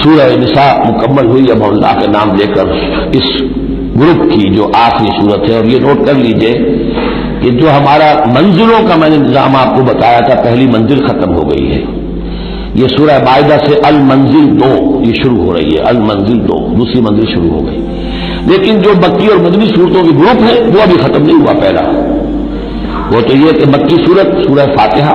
سورہ نساء مکمل ہوئی. اب اللہ کے نام لے کر اس گروپ کی جو آخری صورت ہے. اور یہ نوٹ کر لیجئے کہ جو ہمارا منزلوں کا میں نے نظام آپ کو بتایا تھا، پہلی منزل ختم ہو گئی ہے. یہ سورہ مائدہ سے المنزل 2 یہ شروع ہو رہی ہے. المنزل 2 دوسری منزل شروع ہو گئی. لیکن جو مکی اور مدنی صورتوں کے گروپ ہے وہ ابھی ختم نہیں ہوا. پہلا وہ تو یہ کہ مکی صورت سورہ فاتحہ،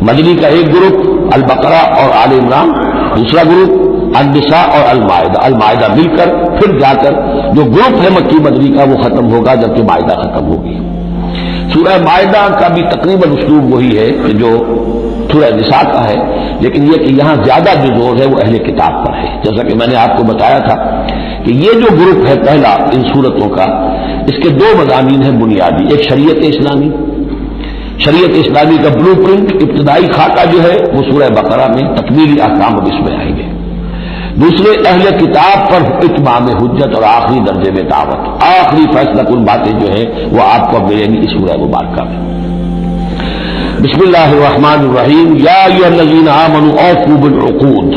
مدنی کا ایک گروپ البقرہ اور آل عمران، دوسرا گروپ النساء اور المائدہ مل کر پھر جا کر جو گروپ ہے مکی مدنی کا وہ ختم ہوگا، جبکہ مائدہ ختم ہوگی. سورہ مائدہ کا بھی تقریباً اسلوب وہی ہے کہ جو سورہ نساء کا ہے، لیکن یہ کہ یہاں زیادہ جو زور ہے وہ اہل کتاب پر ہے. جیسا کہ میں نے آپ کو بتایا تھا کہ یہ جو گروپ ہے پہلا ان صورتوں کا، اس کے 2 مضامین ہیں بنیادی. ایک شریعت اسلامی، شریعت اسلامی کا بلو پرنٹ ابتدائی خاکہ جو ہے وہ سورہ بقرہ میں، تکمیلی احکام اب اس میں آئیں گے. دوسرے اہل کتاب پر اتمام حجت اور آخری درجے میں دعوت، آخری فیصلہ کن باتیں جو ہیں وہ آپ کو ملیں گی اس سورہ مبارکہ میں. بسم اللہ الرحمن الرحیم. یا ایھا الذین آمنوا اوفوا بالعقود.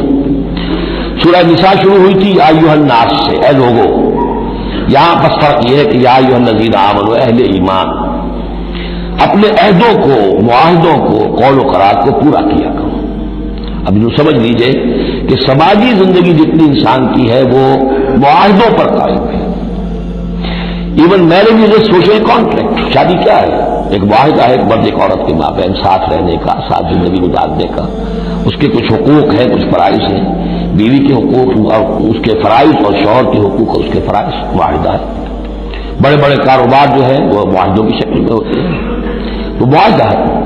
سورہ نساء شروع ہوئی تھی یا ایھا الناس سے، اے لوگو. یہاں بس فرق یہ ہے کہ یا ایھا الذین آمنوا، اہل ایمان، اپنے عہدوں کو، معاہدوں کو، قول و قرار کو پورا کیا کرو. اب جو سمجھ لیجئے کہ سماجی زندگی جتنی انسان کی ہے وہ معاہدوں پر قائم ہے. Even marriage is a social contract. شادی کیا ہے؟ ایک معاہدہ ہے، ایک مرد ایک عورت کے مابین ساتھ رہنے کا، ساتھ زندگی گزارنے کا. اس کے کچھ حقوق ہیں، کچھ فرائض ہیں. بیوی کے حقوق اور اس کے فرائض اور شوہر کے حقوق اور اس کے فرائض. معاہدہ ہے. بڑے بڑے کاروبار جو ہے وہ معاہدوں کی شکل میں ہوتے ہیں، تو معاہدہ ہے.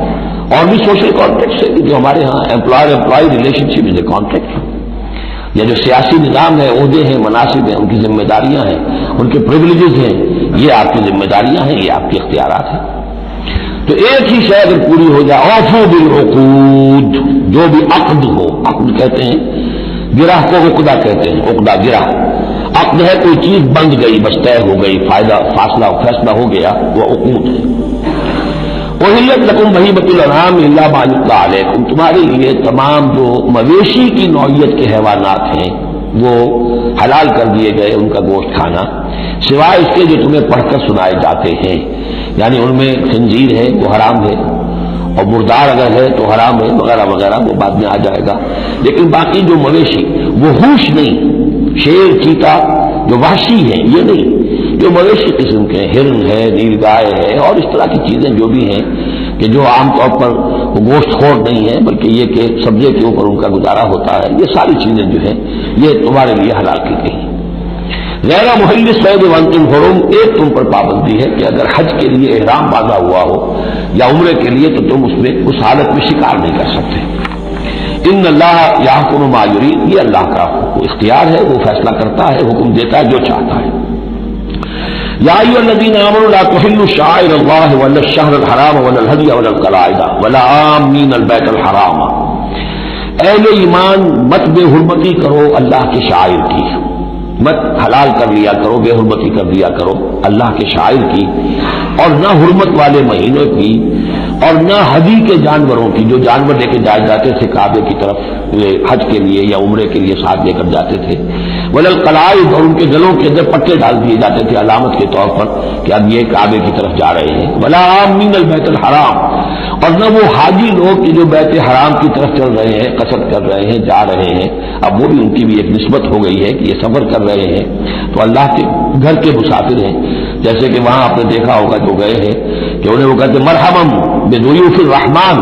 اور بھی سوشل کانٹریکٹ ہے جو ہمارے ہاں employer employee relationship is a contract. یا جو سیاسی نظام ہے، عہدے ہیں، مناصب ہیں، ان کی ذمہ داریاں ہیں، ان کے پریویلیجز ہیں، یہ آپ کی ذمہ داریاں ہیں، یہ آپ کے اختیارات ہیں. تو ایک ہی شے اگر پوری ہو جائے، اوفوا بالعقود، جو بھی عقد ہو، عقد کہتے ہیں، گرہ کو عقدہ کہتے ہیں، عقدہ گرہ. عقد ہے کوئی چیز بند گئی، بس طے ہو گئی، فیصلہ ہو گیا، وہ عقود ہے. احلت لکم بہیمۃ الانعام الا ما یتلی علیکم. تمہارے لیے تمام جو مویشی کی نوعیت کے حیوانات ہیں وہ حلال کر دیے گئے، ان کا گوشت کھانا، سوائے اس کے جو تمہیں پڑھ کر سنائے جاتے ہیں. یعنی ان میں خنزیر ہے وہ حرام ہے، اور مردار اگر ہے تو حرام ہے، وغیرہ وغیرہ، وہ بعد میں آ جائے گا. لیکن باقی جو مویشی، وہ ہوش نہیں، شیر چیتا جو وحشی ہیں یہ نہیں، جو مویشی قسم کے ہیں، ہرن ہے، نیل گائے ہے، اور اس طرح کی چیزیں جو بھی ہیں کہ جو عام طور پر وہ گوشت خور نہیں ہے بلکہ یہ کہ سبزے کے اوپر ان کا گزارا ہوتا ہے، یہ ساری چیزیں جو ہیں یہ تمہارے لیے حلال کی گئی. غیر محل الصید وانتم حرم. ایک تم پر پابندی ہے کہ اگر حج کے لیے احرام باندھا ہوا ہو یا عمرے کے لیے تو تم اس حالت میں شکار نہیں کر سکتے. ان اللہ یحکم ما یرید. یہ اللہ کا اختیار ہے، وہ فیصلہ کرتا ہے، حکم دیتا ہے جو چاہتا ہے. یا ایھا الذین آمنوا لا تحلوا شعائر اللہ ولا الشہر الحرام ولا الہدی ولا القلائد ولا عامین البیت الحرام. اہل ایمان مت بے حرمتی کرو اللہ کے شعائر کی، مت حلال کر لیا کرو، بے حرمتی کر دیا کرو اللہ کے شعائر کی، اور نہ حرمت والے مہینوں کی، اور نہ ہدی کے جانوروں کی، جو جانور لے کے جائے جاتے تھے کعبے کی طرف حج کے لیے یا عمرے کے لیے ساتھ لے کر جاتے تھے. ولا القلائد. اور ان کے گلوں کے اندر پٹے ڈال دیے جاتے تھے علامت کے طور پر کہ اب یہ کعبے کی طرف جا رہے ہیں. ولا عامین البیت الحرام. اور نہ وہ حاجی لوگ کہ جو بیت حرام کی طرف چل رہے ہیں، قصد کر رہے ہیں، جا رہے ہیں. اب وہ بھی ان کی بھی ایک نسبت ہو گئی ہے کہ یہ سفر کر رہے ہیں تو اللہ کے گھر کے مسافر ہیں. جیسے کہ وہاں آپ نے دیکھا ہوگا جو گئے ہیں کہ انہیں وہ کہتے مرحبا بضیوف الرحمان،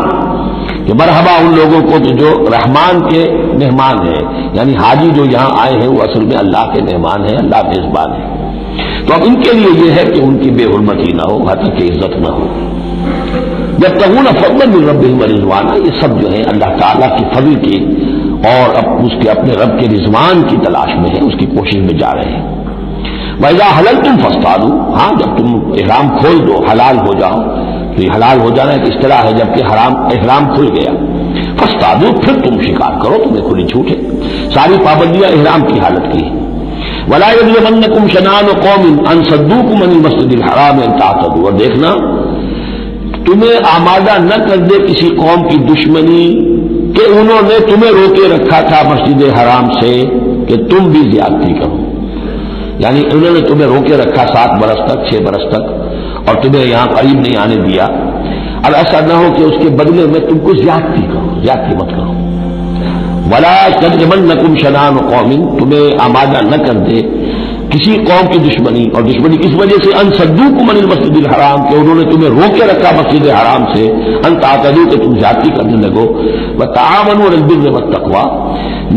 کہ مرحبا ان لوگوں کو جو رحمان کے مہمان ہیں. یعنی حاجی جو یہاں آئے ہیں وہ اصل میں اللہ کے مہمان ہیں، اللہ میزبان ہے. تو اب ان کے لیے یہ ہے کہ ان کی بے حرمتی نہ ہو، حتیٰ کہ عزت نہ ہو. یبتغون فضلا من ربهم ورضوانا. یہ سب جو ہے اللہ تعالیٰ کی فضل کی اور اب اس کے اپنے رب کے رضوان کی تلاش میں ہے، اس کی کوشش میں جا رہے ہیں. وَإِذَا حَلَلْتُمْ فَاصْطَادُوا. ہاں جب تم احرام کھول دو، حلال ہو جاؤ. تو یہ حلال ہو جانا ایک اصطلاح ہے جبکہ احرام کھل گیا. فاصطادوا. پھر تم شکار کرو، تمہیں کھلی چھوٹ ہے. ساری پابندیاں احرام کی حالت کی ہیں. وَلَا يَجْرِمَنَّكُمْ شَنَآنُ قَوْمٍ أَن صَدُّوكُمْ عَنِ الْمَسْجِدِ الْحَرَامِ أَن تَعْتَدُوا. اور دیکھنا تمہیں آمادہ نہ کر دے کسی قوم کی دشمنی کہ انہوں نے تمہیں روکے رکھا تھا مسجد حرام سے کہ تم بھی زیادتی کرو. یعنی انہوں نے تمہیں روکے رکھا 7 برس تک 6 برس تک اور تمہیں یہاں قریب نہیں آنے دیا. اب ایسا نہ ہو کہ اس کے بدلے میں تم کو زیادتی کرو، زیادتی مت کرو. ولا یجرمنکم شنآن قوم، تمہیں آمادہ نہ کر دے کسی قوم کی دشمنی. اور دشمنی کس وجہ سے؟ ان صدوکم عن المسجد الحرام، کہ انہوں نے تمہیں روکے رکھا مسجد حرام سے. ان تعتدوا، کہ تم زیادتی کرنے لگو. وتعاونوا علی البر والتقوی،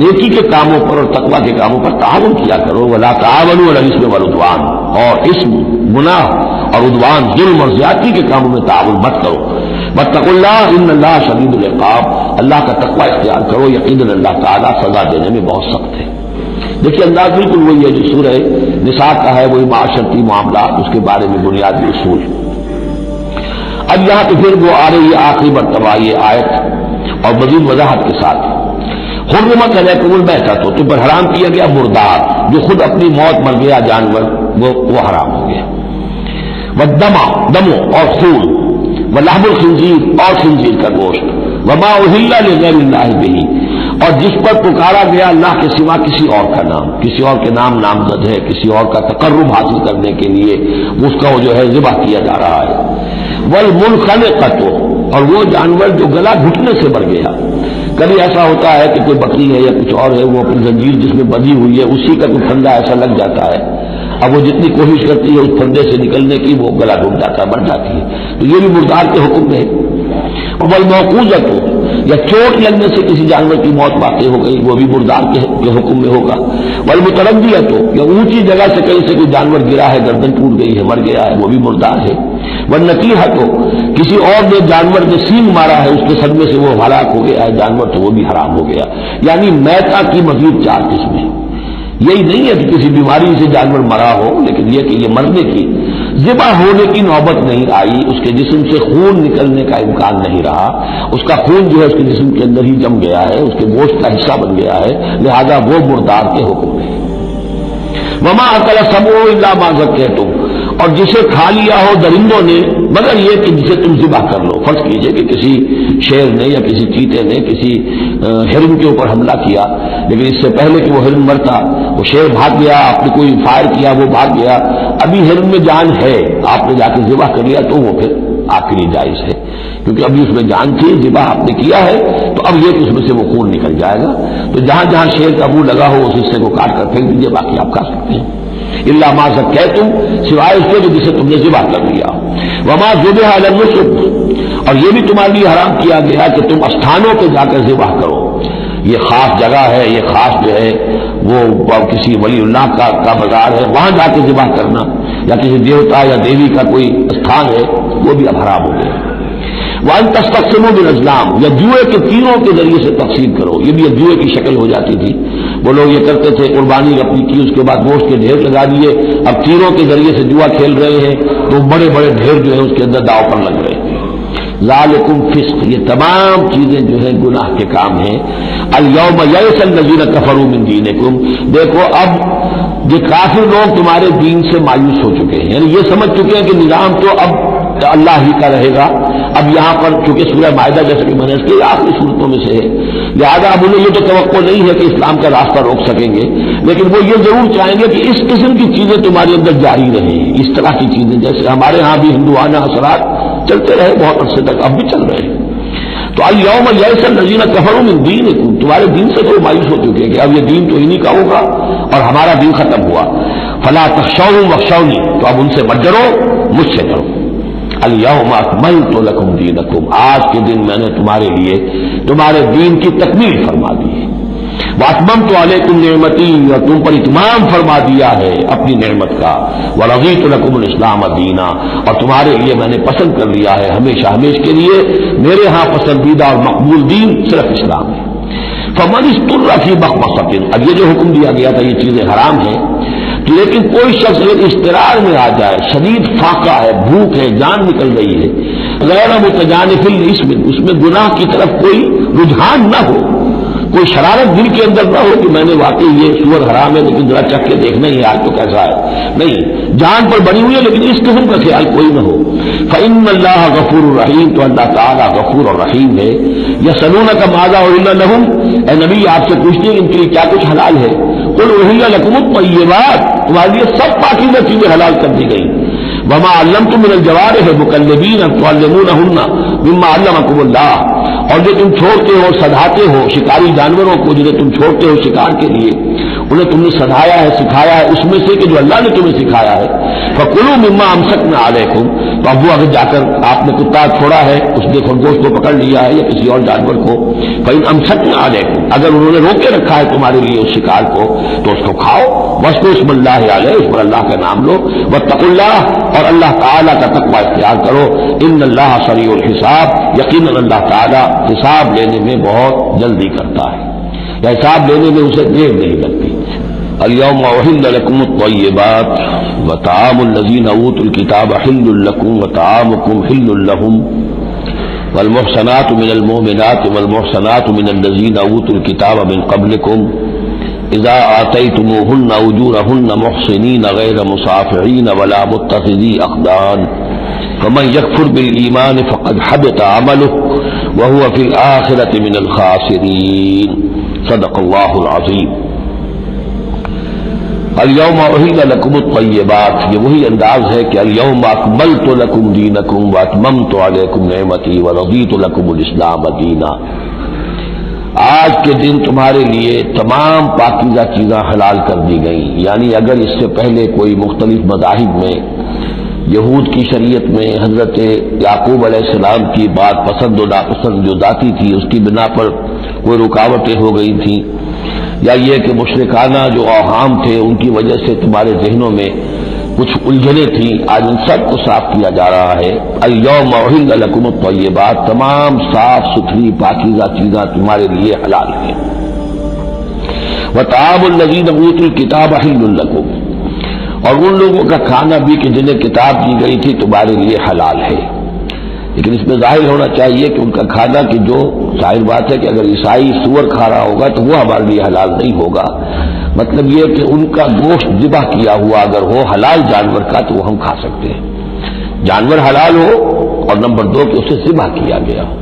نیکی کے کاموں پر اور تقوی کے کاموں پر تعاون کیا کرو. ولا تعاونوا علی الاثم والعدوان، اور اسم گناہ اور عدوان ظلم اور زیادتی کے کاموں میں تعاون مت کرو. واتقوا اللہ ان اللہ شدید العقاب، اللہ کا تقوی اختیار کرو، یقیناً اللہ تعالیٰ سزا دینے میں بہت سخت ہے. دیکھیے انداز بالکل وہی ہے جو سورہ نساء کا ہے، وہی معاشرتی معاملات، اس کے بارے میں بنیادی اصول. اب یہاں تو پھر وہ آ رہی ہے آخری مرتبہ یہ آیت اور مزید وضاحت کے ساتھ. حرمت علیکم المیتۃ، تم پر حرام کیا گیا مردار، جو خود اپنی موت مر گیا جانور، وہ حرام ہو گیا. والدم، دم اور خون، ولحم الخنزیر، اور خنزیر کا گوشت، وما اہل لغیر اللہ بہ، اور جس پر پکارا گیا اللہ کے سوا کسی اور کا نام، کسی اور کے نام نامزد ہے، کسی اور کا تقرب حاصل کرنے کے لیے اس کا وہ جو ہے ذبح کیا جا رہا ہے. والمنخنقۃ، اور وہ جانور جو گلا گھٹنے سے مر گیا. کبھی ایسا ہوتا ہے کہ کوئی بکری ہے یا کچھ اور ہے، وہ اپنی زنجیر جس میں بندھی ہوئی ہے اسی کا کوئی پھندا ایسا لگ جاتا ہے، اب وہ جتنی کوشش کرتی ہے اس پھندے سے نکلنے کی وہ گلا ڈوب جاتا ہے، مر جاتی ہے. تو یہ بھی مردار کے حکم میں ہے. والموقوذۃ، یا چوٹ لگنے سے کسی جانور کی موت واقع ہو گئی، وہ بھی مردار کے حکم میں ہوگا. والمتردیۃ، یا اونچی جگہ سے کہیں سے کوئی جانور گرا ہے، گردن ٹوٹ گئی ہے، مر گیا ہے، وہ بھی مردار ہے. والنطیحۃ، کسی اور نے جانور نے سینگ مارا ہے، اس کے صدمے سے وہ ہلاک ہو گیا ہے جانور، تو وہ بھی حرام ہو گیا. یعنی میتہ کی مزید 4 قسمیں. یہی نہیں ہے کہ کسی بیماری سے جانور مرا ہو، لیکن یہ کہ یہ مرنے کی، ذبح ہونے کی نوبت نہیں آئی، اس کے جسم سے خون نکلنے کا امکان نہیں رہا، اس کا خون جو ہے اس کے جسم کے اندر ہی جم گیا ہے، اس کے گوشت کا حصہ بن گیا ہے، لہذا وہ مردار کے حکم میں. وما اکل السبع الا ما ذکیتم، اور جسے کھا لیا ہو درندوں نے مگر یہ کہ جسے تم ذبح کر لو. فرض کیجئے کہ کسی شیر نے یا کسی چیتے نے کسی ہرن کے اوپر حملہ کیا، لیکن اس سے پہلے کہ وہ ہرن مرتا وہ شیر بھاگ گیا، آپ نے کوئی فائر کیا وہ بھاگ گیا، ابھی ہرن میں جان ہے، آپ نے جا کے ذبح کر لیا، تو وہ پھر آپ کے لیے جائز ہے، کیونکہ ابھی اس میں جان تھی، ذبح آپ نے کیا ہے، تو اب یہ کہ اس میں سے وہ خون نکل جائے گا. تو جہاں جہاں شیر کا منہ لگا ہو اس حصے کو کاٹ کر پھینک دیجیے، باقی آپ کھا سکتے ہیں. الا ما ذکیتم، سوائے اس کے جسے تم نے ذبح کر لیا. وما ذبح علی النصب، اور یہ بھی تمہارے لیے حرام کیا گیا کہ تم استھانوں پہ جا کر ذبح کرو. یہ خاص جگہ ہے، یہ خاص جو ہے وہ کسی ولی اللہ کا بازار ہے، وہاں جا کے ذبح کرنا، یا کسی دیوتا یا دیوی کا کوئی استھان ہے، وہ بھی اب حرام ہو گیا. وَأَن تَسْتَقْسِمُوا بِالْأَزْلَامِ، یا جوئے کے تیروں کے ذریعے سے تقسیم کرو. یہ بھی جوئے کی شکل ہو جاتی تھی. وہ لوگ یہ کرتے تھے، قربانی اپنی کی، اس کے بعد گوشت کے ڈھیر لگا دیے، اب تیروں کے ذریعے سے جوا کھیل رہے ہیں، تو بڑے بڑے ڈھیر جو ہے اس کے اندر داؤ پر لگ رہے ہیں. ذالکم فسق، یہ تمام چیزیں جو ہیں گناہ کے کام ہیں. الیوم یئس الذین کفروا من دینکم، دیکھو اب یہ کافر لوگ تمہارے دین سے مایوس ہو چکے ہیں، یعنی یہ سمجھ چکے ہیں کہ نظام تو اب اللہ ہی کا رہے گا. اب یہاں پر چونکہ سورہ مائدہ جیسے کہ میں نے اس کی آخری صورتوں میں سے ہے، لہٰذا اب انہیں یہ تو توقع نہیں ہے کہ اسلام کا راستہ روک سکیں گے، لیکن وہ یہ ضرور چاہیں گے کہ اس قسم کی چیزیں تمہارے اندر جاری رہیں، اس طرح کی چیزیں جیسے ہمارے ہاں بھی ہندوانہ اثرات چلتے رہے بہت عرصے تک، اب بھی چل رہے ہیں. تو الیوم یئس الذین کفروا من دینکم، تمہارے دین سے تو مایوس ہو چکے ہیں کہ اب یہ دین تو انہی کا ہوگا اور ہمارا دین ختم ہوا. فلا تخشوهم واخشونی، تو اب ان سے مت ڈرو، مجھ سے ڈرو. الیوم اکملت لکم دینکم، آج کے دن میں نے تمہارے لیے تمہارے دین کی تکمیل فرما دی ہے. واتممت علیکم نعمتی، اور تم پر اتمام فرما دیا ہے اپنی نعمت کا. ورضیت لکم الاسلام دینا، اور تمہارے لیے میں نے پسند کر لیا ہے ہمیشہ ہمیشہ کے لیے میرے ہاں پسندیدہ اور مقبول دین صرف اسلام ہے. فمن اضطر فی مخمصۃ، اب یہ جو حکم دیا گیا تھا یہ چیزیں حرام ہیں، لیکن کوئی شخص اگر اضطرار میں آ جائے، شدید فاقہ ہے، بھوک ہے، جان نکل رہی ہے، غیر متجانف للإثم، اس میں گناہ کی طرف کوئی رجحان نہ ہو، کوئی شرارت دل کے اندر نہ ہو کہ میں نے واقعی یہ سور حرام ہے لیکن ذرا چکھ کے دیکھنا ہی آج تو کیسا ہے، نہیں، جان پر بنی ہوئی ہے لیکن اس قسم کا خیال کوئی نہ ہو. فإن اللہ غفور الرحیم، تو اللہ تعالیٰ غفور اور رحیم ہے. یسألونک ماذا أحل لهم، اے نبی آپ سے پوچھتے ہیں ان کے لیے کیا کچھ حلال ہے. قل احل لکم الطیبات، تمہارے لیے سب پاکیزہ چیزیں حلال کر دی گئی. وما علمتم من الجوارح مکلبین تعلمونہن مما علمکم اللہ، اور جو تم چھوڑتے ہو سدھاتے ہو شکاری جانوروں کو، جنہیں تم چھوڑتے ہو شکار کے لیے، انہیں تم نے سدھایا ہے سکھایا ہے اس میں سے کہ جو اللہ نے تمہیں سکھایا ہے. فکلوا مما امسکنا علیکم، تو اب وہ اگر جا کر آپ نے کتا چھوڑا ہے، اس نے خرگوش کو پکڑ لیا ہے یا کسی اور جانور کو، فإن امسکنا علیکم، اگر انہوں نے روکے رکھا ہے تمہارے لیے اس شکار کو تو اس کو کھاؤ. واذکروا اسم اللہ علیہ، اس پر اللہ کا نام لو. واتقوا اللہ، اور اللہ تعالیٰ کا تقوی اختیار کرو. ان اللہ سریع الحساب، یقیناً اللہ تعالیٰ حساب لینے میں بہت جلدی کرتا ہے، یا حساب لینے میں اسے دیر نہیں لگتی. اليوم احل لكم الطيبات وطعام الذين اوتوا الكتاب حل لكم وطعامكم حل لهم والمحصنات من المؤمنات والمحصنات من الذين اوتوا الكتاب من قبلكم اذا آتيتموهن اجورهن محصنين غير مسافحين ولا متخذي اخدان فمن يكفر بالإيمان فقد حبط عمله وهو في الآخرة من الخاسرين. صدق الله العظيم. الیوم احل لکم الطیبات، یہ وہی انداز ہے کہ الیوم اکملت لکم دینکم واتممت علیکم نعمتی ورضیت لکم الاسلام دینا. آج کے دن تمہارے لیے تمام پاکیزہ چیزیں حلال کر دی گئیں. یعنی اگر اس سے پہلے کوئی مختلف مذاہب میں، یہود کی شریعت میں حضرت یعقوب علیہ السلام کی بات پسند و ناپسند جو ذاتی تھی اس کی بنا پر کوئی رکاوٹیں ہو گئی تھیں، یا یہ کہ مشرکانہ جو اوہام تھے ان کی وجہ سے تمہارے ذہنوں میں کچھ الجھنیں تھیں، آج ان سب کو صاف کیا جا رہا ہے. الیوم احل لکم الطیبات، تمام صاف ستھری پاکیزہ چیزیں تمہارے لیے حلال ہیں. وطعام الذین اوتوا الکتاب حل لکم، اور ان لوگوں کا کھانا بھی کہ جنہیں کتاب دی گئی تھی تمہارے لیے حلال ہے. لیکن اس میں ظاہر ہونا چاہیے کہ ان کا کھانا کہ جو ظاہر بات ہے کہ اگر عیسائی سور کھا رہا ہوگا تو وہ ہمارے لیے حلال نہیں ہوگا. مطلب یہ کہ ان کا گوشت ذبح کیا ہوا اگر ہو حلال جانور کا تو وہ ہم کھا سکتے ہیں. جانور حلال ہو، اور نمبر 2 کہ اسے ذبح کیا گیا ہو.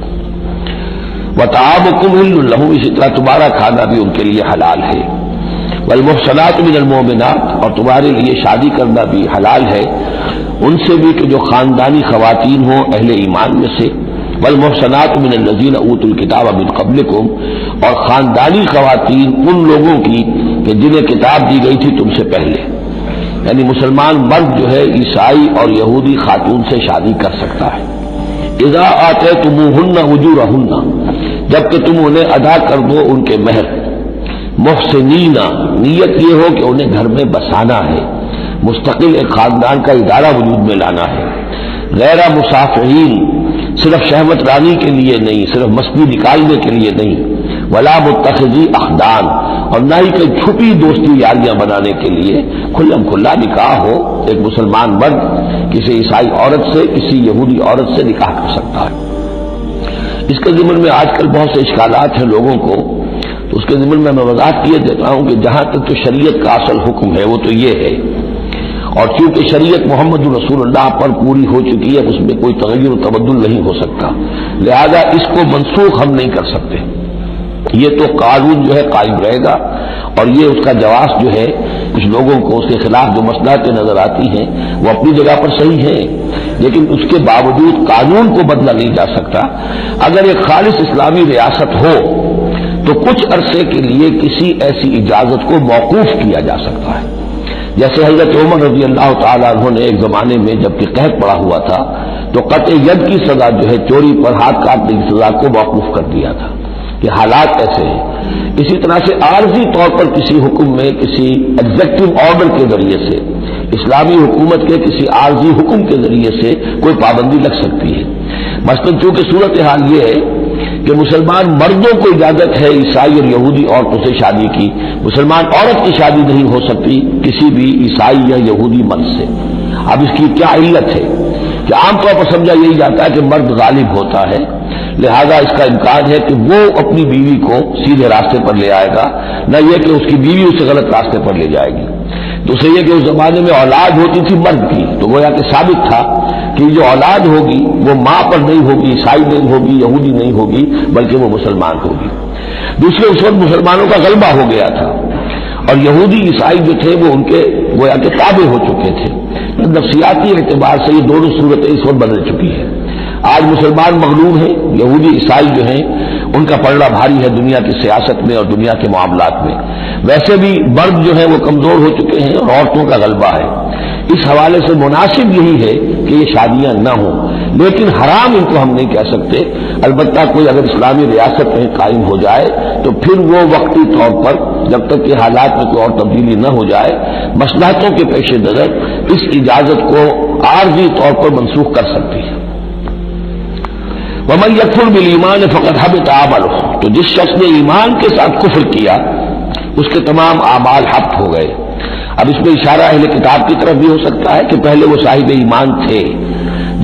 وطعامکم حل لہم، اسی طرح تمہارا کھانا بھی ان کے لیے حلال ہے. والمحصنات من المؤمنات، اور تمہارے لیے شادی کرنا بھی حلال ہے ان سے بھی کہ جو خاندانی خواتین ہوں اہل ایمان میں سے. والمحصنات من الذین اوتوا الکتاب من قبلکم، اور خاندانی خواتین ان لوگوں کی کہ جنہیں کتاب دی گئی تھی تم سے پہلے. یعنی مسلمان مرد جو ہے عیسائی اور یہودی خاتون سے شادی کر سکتا ہے. اذا آتیتموہن اجورہن، جبکہ تم انہیں ادا کر دو ان کے مہر. محسنین، نیت یہ ہو کہ انہیں گھر میں بسانا ہے، مستقل ایک خاندان کا ادارہ وجود میں لانا ہے. غیر مسافحین، صرف شہوت رانی کے لیے نہیں، صرف مستی نکالنے کے لیے نہیں. ولا متخذی اخدان، اور نہ ہی کوئی چھپی دوستی یاریاں بنانے کے لیے. کھلم کھلا نکاح ہو، ایک مسلمان مرد کسی عیسائی عورت سے، کسی یہودی عورت سے نکاح کر سکتا ہے. اس کے ضمن میں آج کل بہت سے اشکالات ہیں لوگوں کو، تو اس کے ضمن میں وضاحت کیے دیتا ہوں کہ جہاں تک تو شریعت کا اصل حکم ہے وہ تو یہ ہے، اور چونکہ شریعت محمد رسول اللہ پر پوری ہو چکی ہے اس میں کوئی تغیر و تبدل نہیں ہو سکتا، لہذا اس کو منسوخ ہم نہیں کر سکتے. یہ تو قانون جو ہے قائم رہے گا، اور یہ اس کا جواز جو ہے کچھ لوگوں کو اس کے خلاف جو مصلحتیں نظر آتی ہیں وہ اپنی جگہ پر صحیح ہے، لیکن اس کے باوجود قانون کو بدلا نہیں جا سکتا. اگر ایک خالص اسلامی ریاست ہو تو کچھ عرصے کے لیے کسی ایسی اجازت کو موقوف کیا جا سکتا ہے. جیسے حضرت عمر رضی اللہ تعالیٰ عنہ نے ایک زمانے میں جب کہ قحط پڑا ہوا تھا تو قطع ید کی سزا جو ہے چوری پر ہاتھ کاٹنے کی سزا کو موقوف کر دیا تھا کہ حالات ایسے ہیں. اسی طرح سے عارضی طور پر کسی حکم میں کسی ایگزیکٹو آرڈر کے ذریعے سے، اسلامی حکومت کے کسی عارضی حکم کے ذریعے سے کوئی پابندی لگ سکتی ہے. مثلاً چونکہ صورتحال یہ ہے کہ مسلمان مردوں کو اجازت ہے عیسائی اور یہودی عورتوں سے شادی کی، مسلمان عورت کی شادی نہیں ہو سکتی کسی بھی عیسائی یا یہودی مرد سے. اب اس کی کیا علت ہے کہ عام طور پر سمجھا یہی جاتا ہے کہ مرد غالب ہوتا ہے، لہذا اس کا امکان ہے کہ وہ اپنی بیوی کو سیدھے راستے پر لے آئے گا، نہ یہ کہ اس کی بیوی اسے غلط راستے پر لے جائے گی. دوسرے یہ کہ اس زمانے میں اولاد ہوتی تھی مرد کی، تو گویا کہ ثابت تھا کہ جو اولاد ہوگی وہ ماں پر نہیں ہوگی، عیسائی نہیں ہوگی، یہودی نہیں ہوگی، بلکہ وہ مسلمان ہوگی. دوسرے اس وقت مسلمانوں کا غلبہ ہو گیا تھا، اور یہودی عیسائی جو تھے وہ ان کے گویا کے تابع ہو چکے تھے. نفسیاتی اعتبار سے یہ دونوں صورتیں اس وقت بدل چکی ہیں. آج مسلمان مغلوب ہیں، یہودی عیسائی جو ہیں ان کا پلڑا بھاری ہے دنیا کی سیاست میں اور دنیا کے معاملات میں. ویسے بھی مرد جو ہیں وہ کمزور ہو چکے ہیں اور عورتوں کا غلبہ ہے. اس حوالے سے مناسب یہی ہے کہ یہ شادیاں نہ ہوں، لیکن حرام ان کو ہم نہیں کہہ سکتے. البتہ کوئی اگر اسلامی ریاست میں قائم ہو جائے تو پھر وہ وقتی طور پر جب تک کہ حالات میں کوئی اور تبدیلی نہ ہو جائے مصلحتوں کے پیش نظر اس اجازت کو عارضی طور پر منسوخ کر سکتی ہے. وَمَن يَكْفُرْ بِالْإِيمَانِ فَقَدْ حَبِطَ عَمَلُهُ، تو جس شخص نے ایمان کے ساتھ کفر کیا اس کے تمام اعمال حبط ہو گئے. اب اس میں اشارہ اہل کتاب کی طرف بھی ہو سکتا ہے کہ پہلے وہ صاحب ایمان تھے،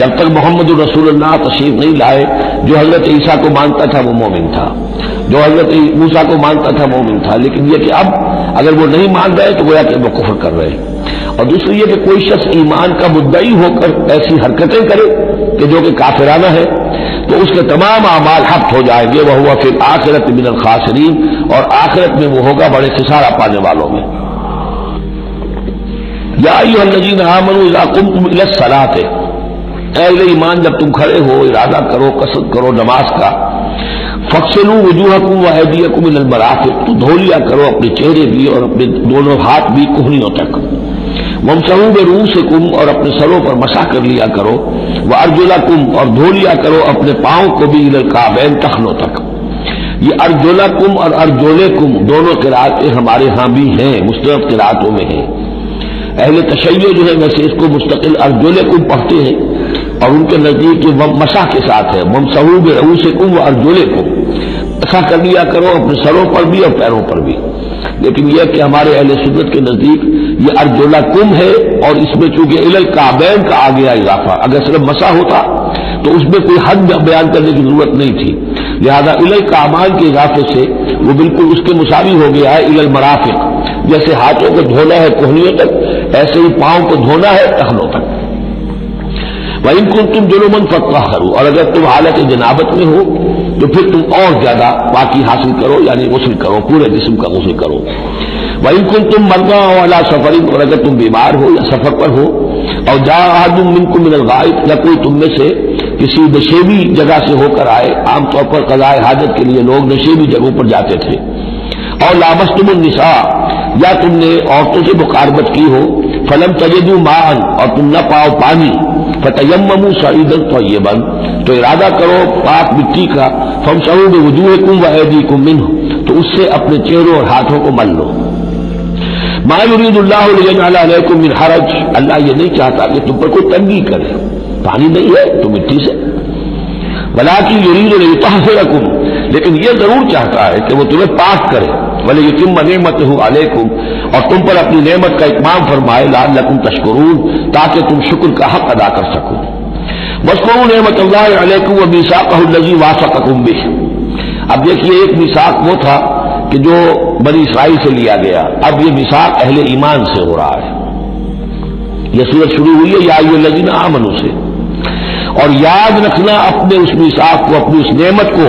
جب تک محمد رسول اللہ تشریف نہیں لائے جو حضرت عیسیٰ کو مانتا تھا وہ مومن تھا، جو حضرت موسیٰ کو مانتا تھا مومن تھا. لیکن یہ کہ اب اگر وہ نہیں مان رہے تو گویا کہ وہ کفر کر رہے. اور دوسری یہ کہ کوئی شخص ایمان کا مدعی ہو کر ایسی حرکتیں کرے کہ جو کہ کافرانہ ہے تو اس کے تمام اعمال حبط ہو جائیں گے. وہ ہوا پھر آخرت من الخاسرین، اور آخرت میں وہ ہوگا بڑے خسارہ پانے والوں میں. یا ایھا الذین آمنوا اذا قمتم الی الصلاۃ، اے اہل ایمان جب تم کھڑے ہو ارادہ کرو قصد کرو نماز کا، فاغسلوا وجوہکم وایدیکم الی المرافق، تو دھو لیا کرو اپنے چہرے بھی اور اپنے دونوں ہاتھ بھی کہنیوں تک. وامسحوا برؤوسکم، اور اپنے سروں پر مسح کر لیا کرو. وارجلکم، اور دھو لیا کرو اپنے پاؤں کو بھی الی الکعبین، ٹخنوں تک. یہ ارجلکم اور ارجلکم دونوں قرأتیں ہمارے ہاں بھی ہیں، مستند قرأتوں میں ہیں. اہل تشیع جو ہے ویسے اس کو مستقل ارجلکم پڑھتے ہیں اور ان کے نزدیک یہ مسح کے ساتھ ہے. وامسحوا برؤوسکم وارجلکم، مسح کر لیا کرو اپنے سروں پر بھی اور پیروں پر بھی. لیکن یہ کہ ہمارے اہل سنت کے نزدیک یہ ارجلکم ہے، اور اس میں چونکہ الی الکعبین کا آ گیا اضافہ، اگر صرف مسح ہوتا تو اس میں کوئی حد بیان کرنے کی ضرورت نہیں تھی. لہذا الی الکعبین کے اضافے سے وہ بالکل اس کے مساوی ہو گیا ہے الی المرافق. جیسے ہاتھوں کو دھونا ہے کوہنیوں تک، ایسے ہی پاؤں کو دھونا ہے ٹخنوں تک. وَإِن كُنتُمْ جُنُبًا فَاطَّهَّرُوا، اور اگر تم حالت جنابت میں ہو تو پھر تم اور زیادہ پاکی حاصل کرو، یعنی غسل کرو، پورے جسم کا غسل کرو. وَإِن كُنتُمْ مَرْضَىٰ أَوْ عَلَىٰ سَفَرٍ، اور اگر تم بیمار ہو یا سفر پر ہو، اور جاء أَحَدٌ مِّنكُم مِّنَ الْغَائِطِ، یا کوئی تم میں سے کسی نشیبی جگہ سے ہو کر آئے. عام طور پر قضاء حاجت کے لیے لوگ نشیبی جگہوں پر جاتے تھے. اور لامستم النساء، یا تم نے عورتوں سے مقاربت کی ہو. فلم تجدوا ماء، اور تم نہ پاؤ پانی. فتیمموا صعیدا طیبا، تو ارادہ کرو پاک مٹی کا. فامسحوا بوجوہکم وایدیکم منہ، تو اس سے اپنے چہروں اور ہاتھوں کو مل لو. ما یرید اللہ لیجعل علیکم من حرج، اللہ یہ نہیں چاہتا کہ تم پر کوئی تنگی کرے. پانی نہیں ہے تو مٹی سے. ولکن یرید لیطہرکم، لیکن یہ ضرور چاہتا ہے کہ وہ تمہیں پاک کرے. ولیتم نعمتہ علیکم، اور تم پر اپنی نعمت کا اتمام فرمائے. لعلکم تشکرون، تاکہ تم شکر کا حق ادا کر سکو. واذکروا نعمت اللہ علیکم ومیثاقہ الذی واثقکم بہ. اب دیکھیے ایک میثاق وہ تھا کہ جو بنی اسرائیل سے لیا گیا، اب یہ میثاق اہل ایمان سے ہو رہا ہے. یہ سورت شروع ہوئی ہے یا ایھا الذین آمنوا سے. اور یاد رکھنا اپنے اس میثاق کو، اپنی اس نعمت کو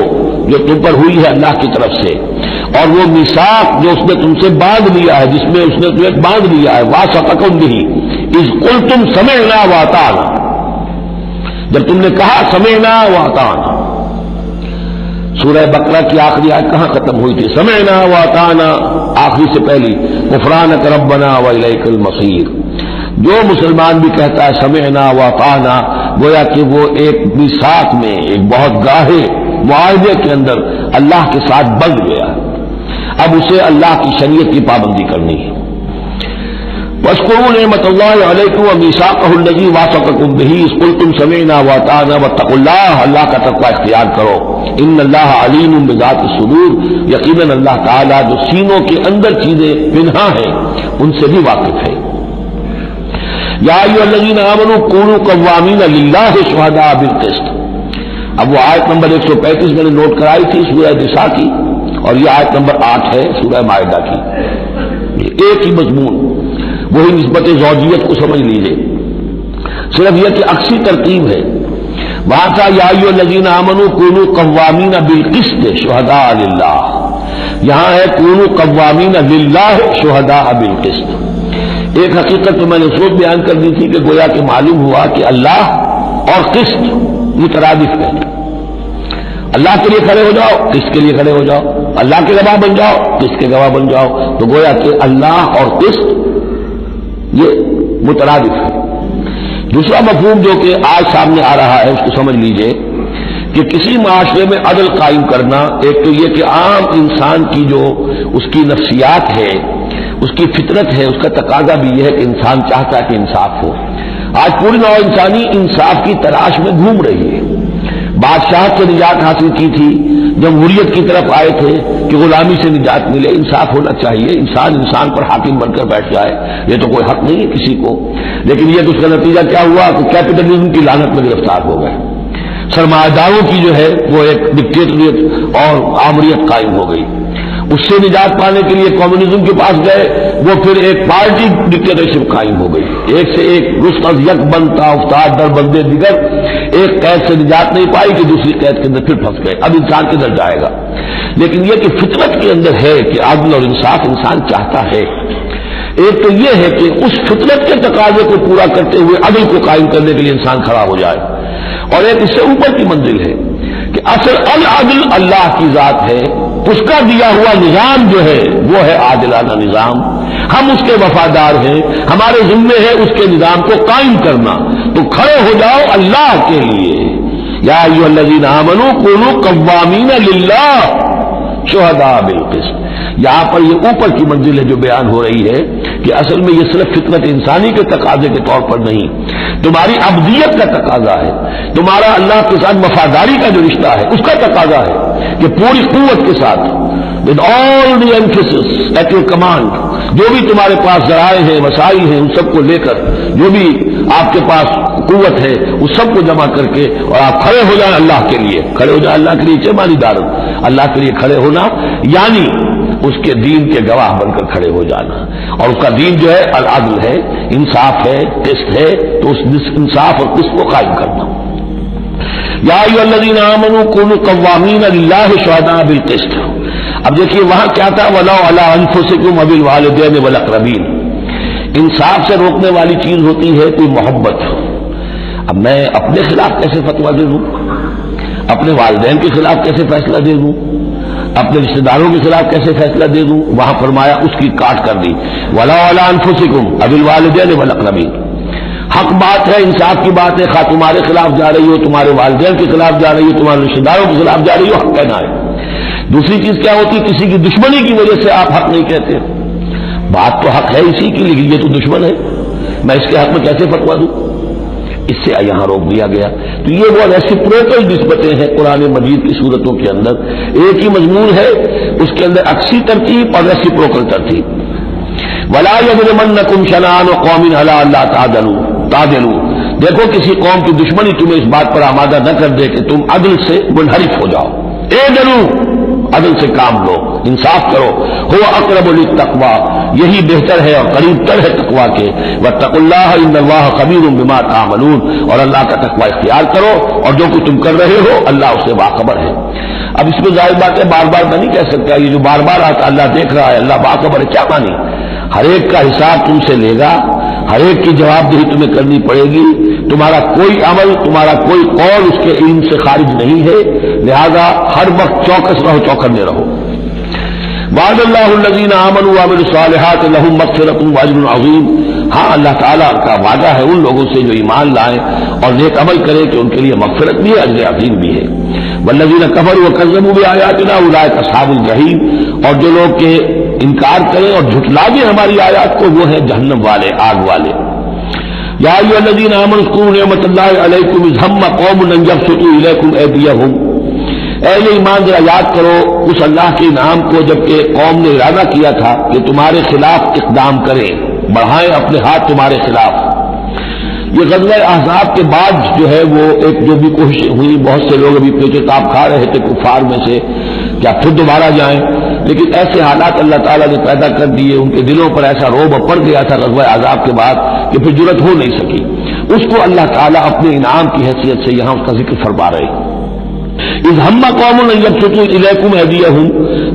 جو تم پر ہوئی ہے اللہ کی طرف سے، اور وہ میثاق جو اس نے تم سے باندھ لیا ہے، جس میں اس نے تمہیں باندھ لیا ہے. واثقکم بہ اذ قلتم سمعنا واطعنا، جب تم نے کہا سمعنا واطعنا. سورہ بقرہ کی آخری آیت کہاں ختم ہوئی تھی؟ سمعنا واطعنا، آخری سے پہلی غفرانک ربنا والیک المصیر. جو مسلمان بھی کہتا ہے سمعنا واطعنا، گویا کہ وہ ایک میثاق میں، ایک بہت گاہے معاہدے کے اندر اللہ کے ساتھ بندھ گیا. اب اسے اللہ کی شریعت کی پابندی کرنی ہے. واذکروا نعمت اللہ علیکم ومیثاقہ الذی واثقکم بہ اذ قلتم سمعنا واطعنا واتقوا اللہ، اللہ کا تقوی اختیار کرو. ان اللہ علیم بذات الصدور، یقیناً اللہ تعالیٰ جو سینوں کے اندر چیزیں پنہاں ہیں ان سے بھی واقف ہے. یا ایھا الذین آمنوا کونوا قوامین للہ شہداء بالقسط. اب وہ آیت نمبر 135 میں نے نوٹ کرائی تھی سورہ نساء کی، اور یہ آیت نمبر 8 ہے سورہ مائدہ کی. ایک ہی مضمون، وہی نسبت زوجیت کو سمجھ لیجیے. صرف یہ کہ عکسی ترتیب ہے. وہاں تھا یا ایھا الذین آمنوا کونوا قوامین بالقسط شہداء للہ، یہاں ہے کونوا قوامین للہ شہداء بالقسط. ایک حقیقت تو میں نے سوچ بیان کر دی تھی کہ گویا کہ معلوم ہوا کہ اللہ اور قسط مترادف ہے. اللہ کے لیے کھڑے ہو جاؤ، قسط کے لیے کھڑے ہو جاؤ، اللہ کے گواہ بن جاؤ، قسط کے گواہ بن جاؤ. تو گویا کہ اللہ اور قسط یہ مترادف ہے. دوسرا مفہوم جو کہ آج سامنے آ رہا ہے اس کو سمجھ لیجئے کہ کسی معاشرے میں عدل قائم کرنا، ایک تو یہ کہ عام انسان کی جو اس کی نفسیات ہے، اس کی فطرت ہے، اس کا تقاضا بھی یہ ہے کہ انسان چاہتا ہے کہ انصاف ہو. آج پوری نوع انسانی انصاف کی تلاش میں گھوم رہی ہے. بادشاہت سے نجات حاصل کی تھی، جمہوریت کی طرف آئے تھے کہ غلامی سے نجات ملے. انصاف ہونا چاہیے، انسان پر حاکم بن کر بیٹھ جائے، یہ تو کوئی حق نہیں ہے کسی کو. لیکن یہ تو اس کا نتیجہ کیا ہوا کہ کیپٹلزم کی لعنت میں گرفتار ہو گئے. سرمایہ داروں کی جو ہے وہ ایک ڈکٹیٹریٹ اور آمریت قائم ہو گئی. اس سے نجات پانے کے لیے کمیونزم کے پاس گئے، وہ پھر ایک پارٹی ڈکٹیٹرشپ قائم ہو گئی. ایک سے ایک رسم یک بنتا افتاد در بندے دیگر. ایک قید سے نجات نہیں پائی کہ دوسری قید کے اندر پھر پھنس گئے. اب انسان کدھر جائے گا؟ لیکن یہ کہ فطرت کے اندر ہے کہ عدل اور انصاف انسان چاہتا ہے. ایک تو یہ ہے کہ اس فطرت کے تقاضے کو پورا کرتے ہوئے عدل کو قائم کرنے کے لیے انسان کھڑا ہو جائے. اور ایک اس سے اوپر کی منزل ہے کہ اصل العدل اللہ کی ذات ہے، اس کا دیا ہوا نظام جو ہے وہ ہے عادلانہ نظام. ہم اس کے وفادار ہیں، ہمارے ذمے ہے اس کے نظام کو قائم کرنا. تو کھڑے ہو جاؤ اللہ کے لیے. یا ایھا الذین آمنوا کونوا قوامین للہ شہداء بالقسط. یہاں پر یہ اوپر کی منزل ہے جو بیان ہو رہی ہے کہ اصل میں یہ صرف فطرت انسانی کے تقاضے کے طور پر نہیں، تمہاری عبدیت کا تقاضا ہے، تمہارا اللہ کے ساتھ وفاداری کا جو رشتہ ہے اس کا تقاضا ہے کہ پوری قوت کے ساتھ with all the emphasis at your command، جو بھی تمہارے پاس ذرائع ہیں، وسائل ہیں، ان سب کو لے کر جو بھی آپ کے پاس قوت ہے اس سب کو جمع کر کے اور آپ کھڑے ہو جائیں اللہ کے لیے. کھڑے ہو جائیں اللہ کے لیے چمانی دارت. اللہ کے لیے کھڑے ہونا یعنی اس کے دین کے گواہ بن کر کھڑے ہو جانا. اور اس کا دین جو ہے العدل ہے، انصاف ہے، قسط ہے. تو اس انصاف اور قسط کو قائم کرنا. یا ایھا الذین آمنوا کونوا قوامین للہ شہداء بالقسط. اب دیکھیے وہاں کیا تھا، وَلَوْ عَلَىٰ أَنفُسِكُمْ وَبِالْوَالِدَيْنِ وَالْأَقْرَبِينَ. انصاف سے روکنے والی چیز ہوتی ہے کوئی محبت. اب میں اپنے خلاف کیسے فتویٰ دے دوں، اپنے والدین کے خلاف کیسے فیصلہ دے دوں، اپنے رشتہ داروں کے خلاف کیسے فیصلہ دے دوں؟ وہاں فرمایا اس کی کاٹ کر دی، وَلَوْ عَلَىٰ أَنفُسِكُمْ وَبِالْوَالِدَيْنِ وَالْأَقْرَبِينَ. حق بات ہے، انصاف کی بات ہے. خواہ تمہارے خلاف جا رہی ہو، تمہارے والدین کے خلاف جا رہی ہو، تمہارے رشتہ داروں کے خلاف جا رہی ہو، حق کہنا ہے. دوسری چیز کیا ہوتی ہے، کسی کی دشمنی کی وجہ سے آپ حق نہیں کہتے. بات تو حق ہے اسی کی، لیکن یہ تو دشمن ہے، میں اس کے حق میں کیسے فتویٰ دوں؟ اس سے یہاں روک دیا گیا. تو یہ وہ ریسیپروکل نسبتیں ہیں قرآن مجید کی صورتوں کے اندر. ایک ہی مضمون ہے، اس کے اندر عکسی ترتیب اور ریسیپروکل ترتیب. وَلَا يَجْرِمَنَّكُمْ شَنَآنُ قَوْمٍ عَلَىٰ أَلَّا تَعْدِلُوا. دیکھو کسی قوم کی دشمنی تمہیں اس بات پر آمادہ نہ کر دے کہ تم عدل سے منحرف ہو جاؤ. اعدلوا، عدل سے کام لو، انصاف کرو. هو اقرب للتقوی، یہی بہتر ہے اور قریب تر ہے تقوی کے. واتقوا اللہ ان اللہ خبیر بما تعملون. اور اللہ کا تقوی اختیار کرو اور جو کچھ تم کر رہے ہو اللہ اس سے باخبر ہے. اب اس میں ظاہر بات ہے بار بار میں نہیں کہہ سکتا یہ جو بار بار آتا اللہ دیکھ رہا ہے، اللہ باخبر ہے، کیا مانی؟ ہر ایک کا حساب تم سے لے گا، ہر ایک کی جواب دہی تمہیں کرنی پڑے گی. تمہارا کوئی عمل، تمہارا کوئی قول اس کے علم سے خارج نہیں ہے. لہذا ہر وقت چوکس رہو، چوکنے رہو. وعد اللہ الذین آمنوا وعملوا الصالحات لهم مغفرۃ واجر عظیم. ہاں اللہ تعالیٰ کا وعدہ ہے ان لوگوں سے جو ایمان لائیں اور نیک عمل کریں کہ ان کے لیے مغفرت بھی ہے، اجر عظیم بھی ہے. والذین کفروا وکذبوا بآیاتنا اولئک اصحاب الجحیم. اور جو لوگ کے انکار کریں اور جھٹلا دیں ہماری آیات کو وہ ہیں جہنم والے، آگ والے. یا ایھا الذین آمنوا اذکروا نعمت اللہ علیکم اذ ہم قوم ان یبسطوا الیکم ایدیہم. اہل ایمان ذرا یاد کرو اس اللہ کے انعام کو جبکہ قوم نے ارادہ کیا تھا کہ تمہارے خلاف اقدام کریں، بڑھائیں اپنے ہاتھ تمہارے خلاف. یہ غزوہ احزاب کے بعد جو ہے وہ ایک جو بھی کوشش ہوئی، بہت سے لوگ ابھی پیچھے تاپ کھا رہے تھے کفار میں سے کیا پھر دوبارہ جائیں، لیکن ایسے حالات اللہ تعالیٰ نے پیدا کر دیے، ان کے دلوں پر ایسا روب پڑ گیا تھا غزوہ احزاب کے بعد کہ پھر جرأت ہو نہیں سکی. اس کو اللہ تعالیٰ اپنے انعام کی حیثیت سے یہاں اس کا ذکر فرما رہے. اذ ہم قوم ان یبسطوا الیکم ایدیہم،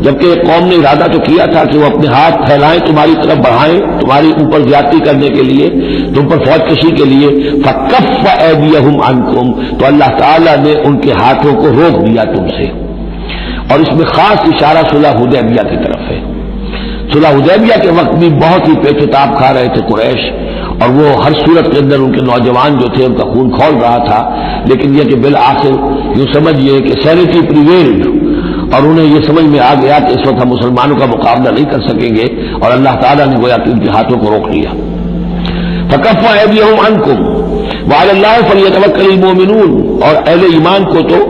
جبکہ ایک قوم نے ارادہ تو کیا تھا کہ وہ اپنے ہاتھ پھیلائیں تمہاری طرف بڑھائیں تمہاری اوپر زیادتی کرنے کے لیے، تم پر فوج کشی کے لیے، فکف ایدیہم عنکم، تو اللہ تعالیٰ نے ان کے ہاتھوں کو روک دیا تم سے۔ اور اس میں خاص اشارہ صلح حدیبیہ کی طرف ہے۔ صلح حدیبیہ کے وقت بھی بہت ہی پیچتاب کھا رہے تھے قریش، اور وہ ہر صورت کے اندر ان کے نوجوان جو تھے ان کا خون کھول رہا تھا، لیکن یہ کہ بالآخر یوں سمجھیے کہ سینٹی پریویلڈ، اور انہیں یہ سمجھ میں آ گیا کہ اس وقت ہم مسلمانوں کا مقابلہ نہیں کر سکیں گے، اور اللہ تعالیٰ نے گویا کہ ان کے ہاتھوں کو روک لیا۔ فکف ایدیہم عنکم وعلی اللہ فلیتوکل المؤمنون، اور اہل ایمان کو تو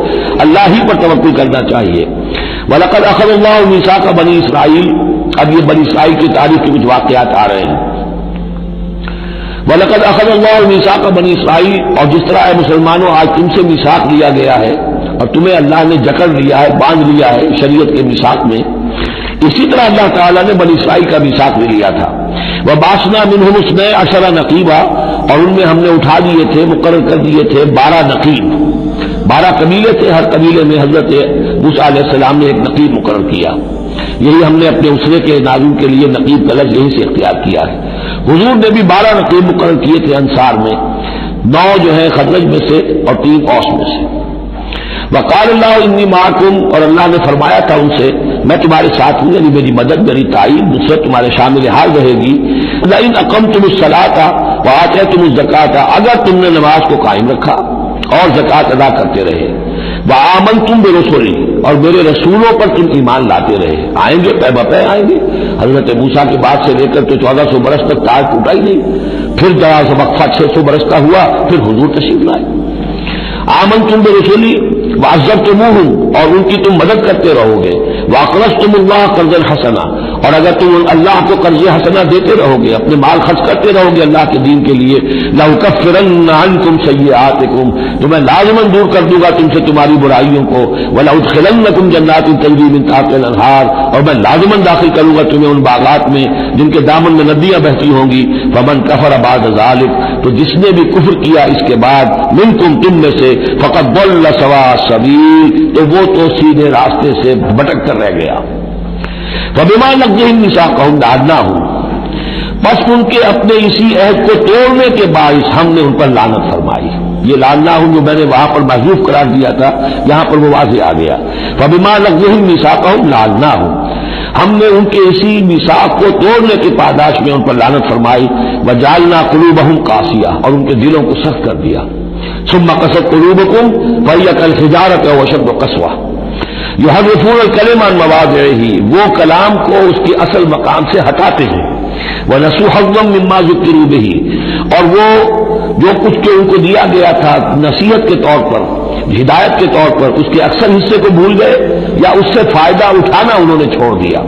اللہ ہی پر توکل کرنا چاہیے۔ وَلَقَدْ أَخَذَ اللَّهُ مِيثَاقَ بَنِي إِسْرَائِيلَ، اب یہ بنی اسرائیل کی تاریخ کے کچھ واقعات آ رہے ہیں۔ وَلَقَدْ أَخَذَ اللَّهُ مِيثَاقَ بَنِي إِسْرَائِيلَ، اور جس طرح اے مسلمانوں آج تم سے میثاق لیا گیا ہے اور تمہیں اللہ نے جکڑ لیا ہے، باندھ لیا ہے شریعت کے میثاق میں، اسی طرح اللہ تعالیٰ نے بنی اسرائیل کا میثاق بھی لیا تھا۔ وَبَعَثْنَا مِنْهُمُ 12 نقیبا، اور ان میں ہم نے اٹھا دیے تھے، مقرر کر دیے تھے 12 نقیب، 12 قبیلے تھے، ہر قبیلے میں حضرت موسیٰ علیہ السلام نے ایک نقیب مقرر کیا۔ یہی ہم نے اپنے اسرے کے ناظرین کے لیے نقیب کا لفظ یہی سے اختیار کیا ہے۔ حضور نے بھی 12 نقیب مقرر کیے تھے انصار میں، 9 جو ہیں خزرج میں سے اور 3 اوس میں سے۔ وقال اللہ انی معکم، اور اللہ نے فرمایا تھا ان سے میں تمہارے ساتھ ہوں، یعنی میری مدد، میری تائید، نصرت تمہارے شامل حال رہے گی۔ لئن اقمتم الصلاۃ وآتیتم الزکاۃ، اگر تم نے نماز کو قائم رکھا اور زکوٰۃ ادا کرتے رہے، وآمنتم برسلی، اور میرے رسولوں پر تم ایمان لاتے رہے، آئیں گے پے بپے آئیں گے۔ حضرت موسیٰ کے بعد سے لے کر تو 1400 برس تک تاج ٹوٹا ہی نہیں، پھر ذرا سا وقفہ 600 برس کا ہوا، پھر حضور تشریف لائے۔ آمنتم برسلی وعزرتموہم، اور ان کی تم مدد کرتے رہو گے، واقرضتم اللہ قرضا حسنا، اور اگر تم اللہ کو قرض حسنا دیتے رہو گے، اپنے مال خرچ کرتے رہو گے اللہ کے دین کے لیے، لأکفرن عنکم سیئاتکم، تو میں لازماً دور کر دوں گا تم سے تمہاری برائیوں کو، ولأدخلنکم جنات تجری من تحتها الانہار، اور میں لازماً داخل کروں گا تمہیں ان باغات میں جن کے دامن میں ندیاں بہتی ہوں گی۔ فمن کفر بعد ذلک، تو جس نے بھی کفر کیا اس کے بعد، منکم تم میں سے، فقد ضل سواء السبیل، تو وہ تو سیدھے راستے سے بھٹک کر رہ گیا۔ فبما نقضهم ميثاقهم لعناهم، بس ان کے اپنے اسی عہد کو توڑنے کے باعث ہم نے ان پر لعنت فرمائی۔ یہ لعناهم جو میں نے وہاں پر محذوف قرار دیا تھا، یہاں پر وہ واضح آ گیا۔ فبما نقضهم ميثاقهم لعناهم، ہم نے ان کے اسی میثاق کو توڑنے کی پاداش میں ان پر لعنت فرمائی۔ وجعلنا قلوبهم قاسیہ، اور ان کے دلوں کو سخت کر دیا۔ ثم قست قلوبكم فهي كالحجارة واشد قسوة يحرفون الكلم عن مواضعه، وہ کلام کو اس کے اصل مقام سے ہٹاتے ہیں۔ ونسوا حظا مما ذکروا به، اور وہ جو کچھ کہ ان کو دیا گیا تھا نصیحت کے طور پر، ہدایت کے طور پر، اس کے اکثر حصے کو بھول گئے یا اس سے فائدہ اٹھانا انہوں نے چھوڑ دیا۔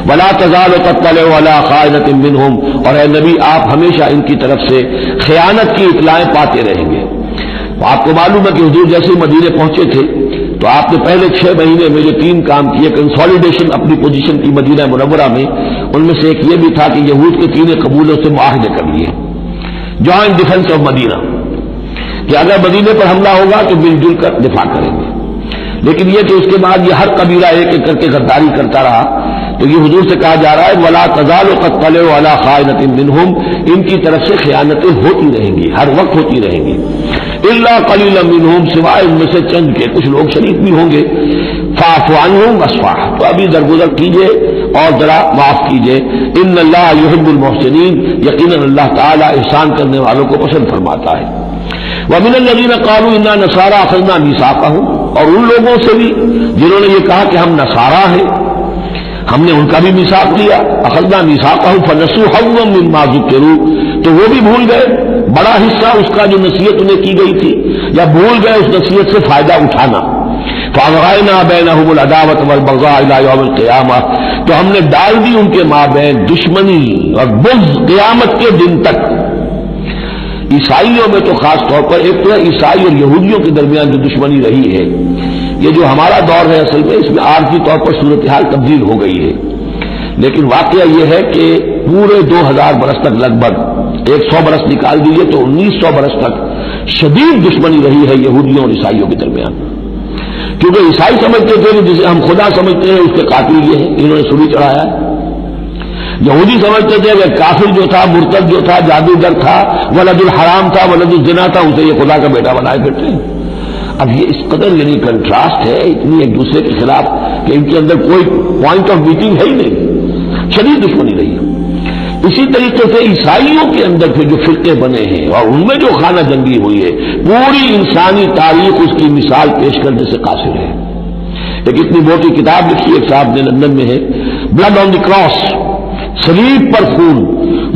ولا تزال تطلع على خائنة منهم، اور اے نبی آپ ہمیشہ ان کی طرف سے خیانت کی اطلاعیں پاتے رہیں گے۔ آپ کو معلوم ہے کہ حضور جیسے مدینے پہنچے تھے تو آپ نے پہلے 6 مہینے میں جو 3 کام کیے، کنسالیڈیشن اپنی پوزیشن کی مدینہ منورہ میں، ان میں سے ایک یہ بھی تھا کہ یہود کے 3 قبیلوں سے معاہدے کر لیے، جوائنٹ ڈیفنس آف مدینہ، کہ اگر مدینے پر حملہ ہوگا تو مل جل کر دفاع کریں گے۔ لیکن یہ کہ اس کے بعد یہ ہر قبیلہ ایک ایک کر کے غداری کرتا رہا، تو یہ حضور سے کہا جا رہا ہے ولا تزال تطلع على خائنة منهم، ان کی طرف سے خیانتیں ہوتی رہیں گی، ہر وقت ہوتی رہیں گی۔ الا قلیلا منهم، سوائے ان میں سے چند کے، کچھ لوگ شریک بھی ہوں گے۔ فاعف عنهم واصفح، تو ابھی درگزر کیجئے اور ذرا معاف کیجئے۔ ان اللہ يحب المحسنین، یقیناً اللہ تعالی احسان کرنے والوں کو پسند فرماتا ہے۔ ومن الذین قالوا انا نصارى اخذنا ميثاقهم، اور ان لوگوں سے بھی جنہوں نے یہ کہا کہ ہم نصارہ ہیں، ہم نے ان کا بھی میثاق لیا۔ اخذنا میثاقهم فنسوا حظا مما ذکروا، تو وہ بھی بھول گئے بڑا حصہ اس کا جو نصیحت انہیں کی گئی تھی، یا بھول گئے اس نصیحت سے فائدہ اٹھانا۔ فاغرينا بينهم العداوة والبغضاء الى يوم القيامة، تو ہم نے ڈال دی ان کے مابین دشمنی اور بغض قیامت کے دن تک۔ عیسائیوں میں تو خاص طور پر ایک تو ہے عیسائی اور یہودیوں کے درمیان جو دشمنی رہی ہے، یہ جو ہمارا دور ہے اصل میں اس میں عارضی طور پر صورتحال تبدیل ہو گئی ہے، لیکن واقعہ یہ ہے کہ پورے 2000 برس تک، لگ بھگ 100 برس نکال دیجیے تو 1900 برس تک شدید دشمنی رہی ہے یہودیوں اور عیسائیوں کے درمیان۔ کیونکہ عیسائی سمجھتے تھے کہ جسے ہم خدا سمجھتے ہیں اس کے قاتل یہ ہے، انہوں نے سولی چڑھایا ہے۔ یہودی سمجھتے تھے کہ کافر جو تھا، مرتد جو تھا، جادوگر تھا، ولد الحرام تھا، ولد الزنا تھا، اسے یہ خدا کا بیٹا بنائے پھرتے ہیں۔ اب یہ اس قدر یعنی کنٹراسٹ ہے اتنی ایک دوسرے کے خلاف کہ ان کے اندر کوئی پوائنٹ آف میٹنگ ہے ہی نہیں، شدید دشمنی رہی ہے۔ اسی طریقے سے عیسائیوں کے اندر پھر جو فرقے بنے ہیں اور ان میں جو خانہ جنگی ہوئی ہے، پوری انسانی تاریخ اس کی مثال پیش کرنے سے قاصر ہے۔ ایک اتنی موٹی کتاب لکھی ایک صاحب نے، لندن میں ہے، بلڈ آن دی کراس، صلیب پر خون،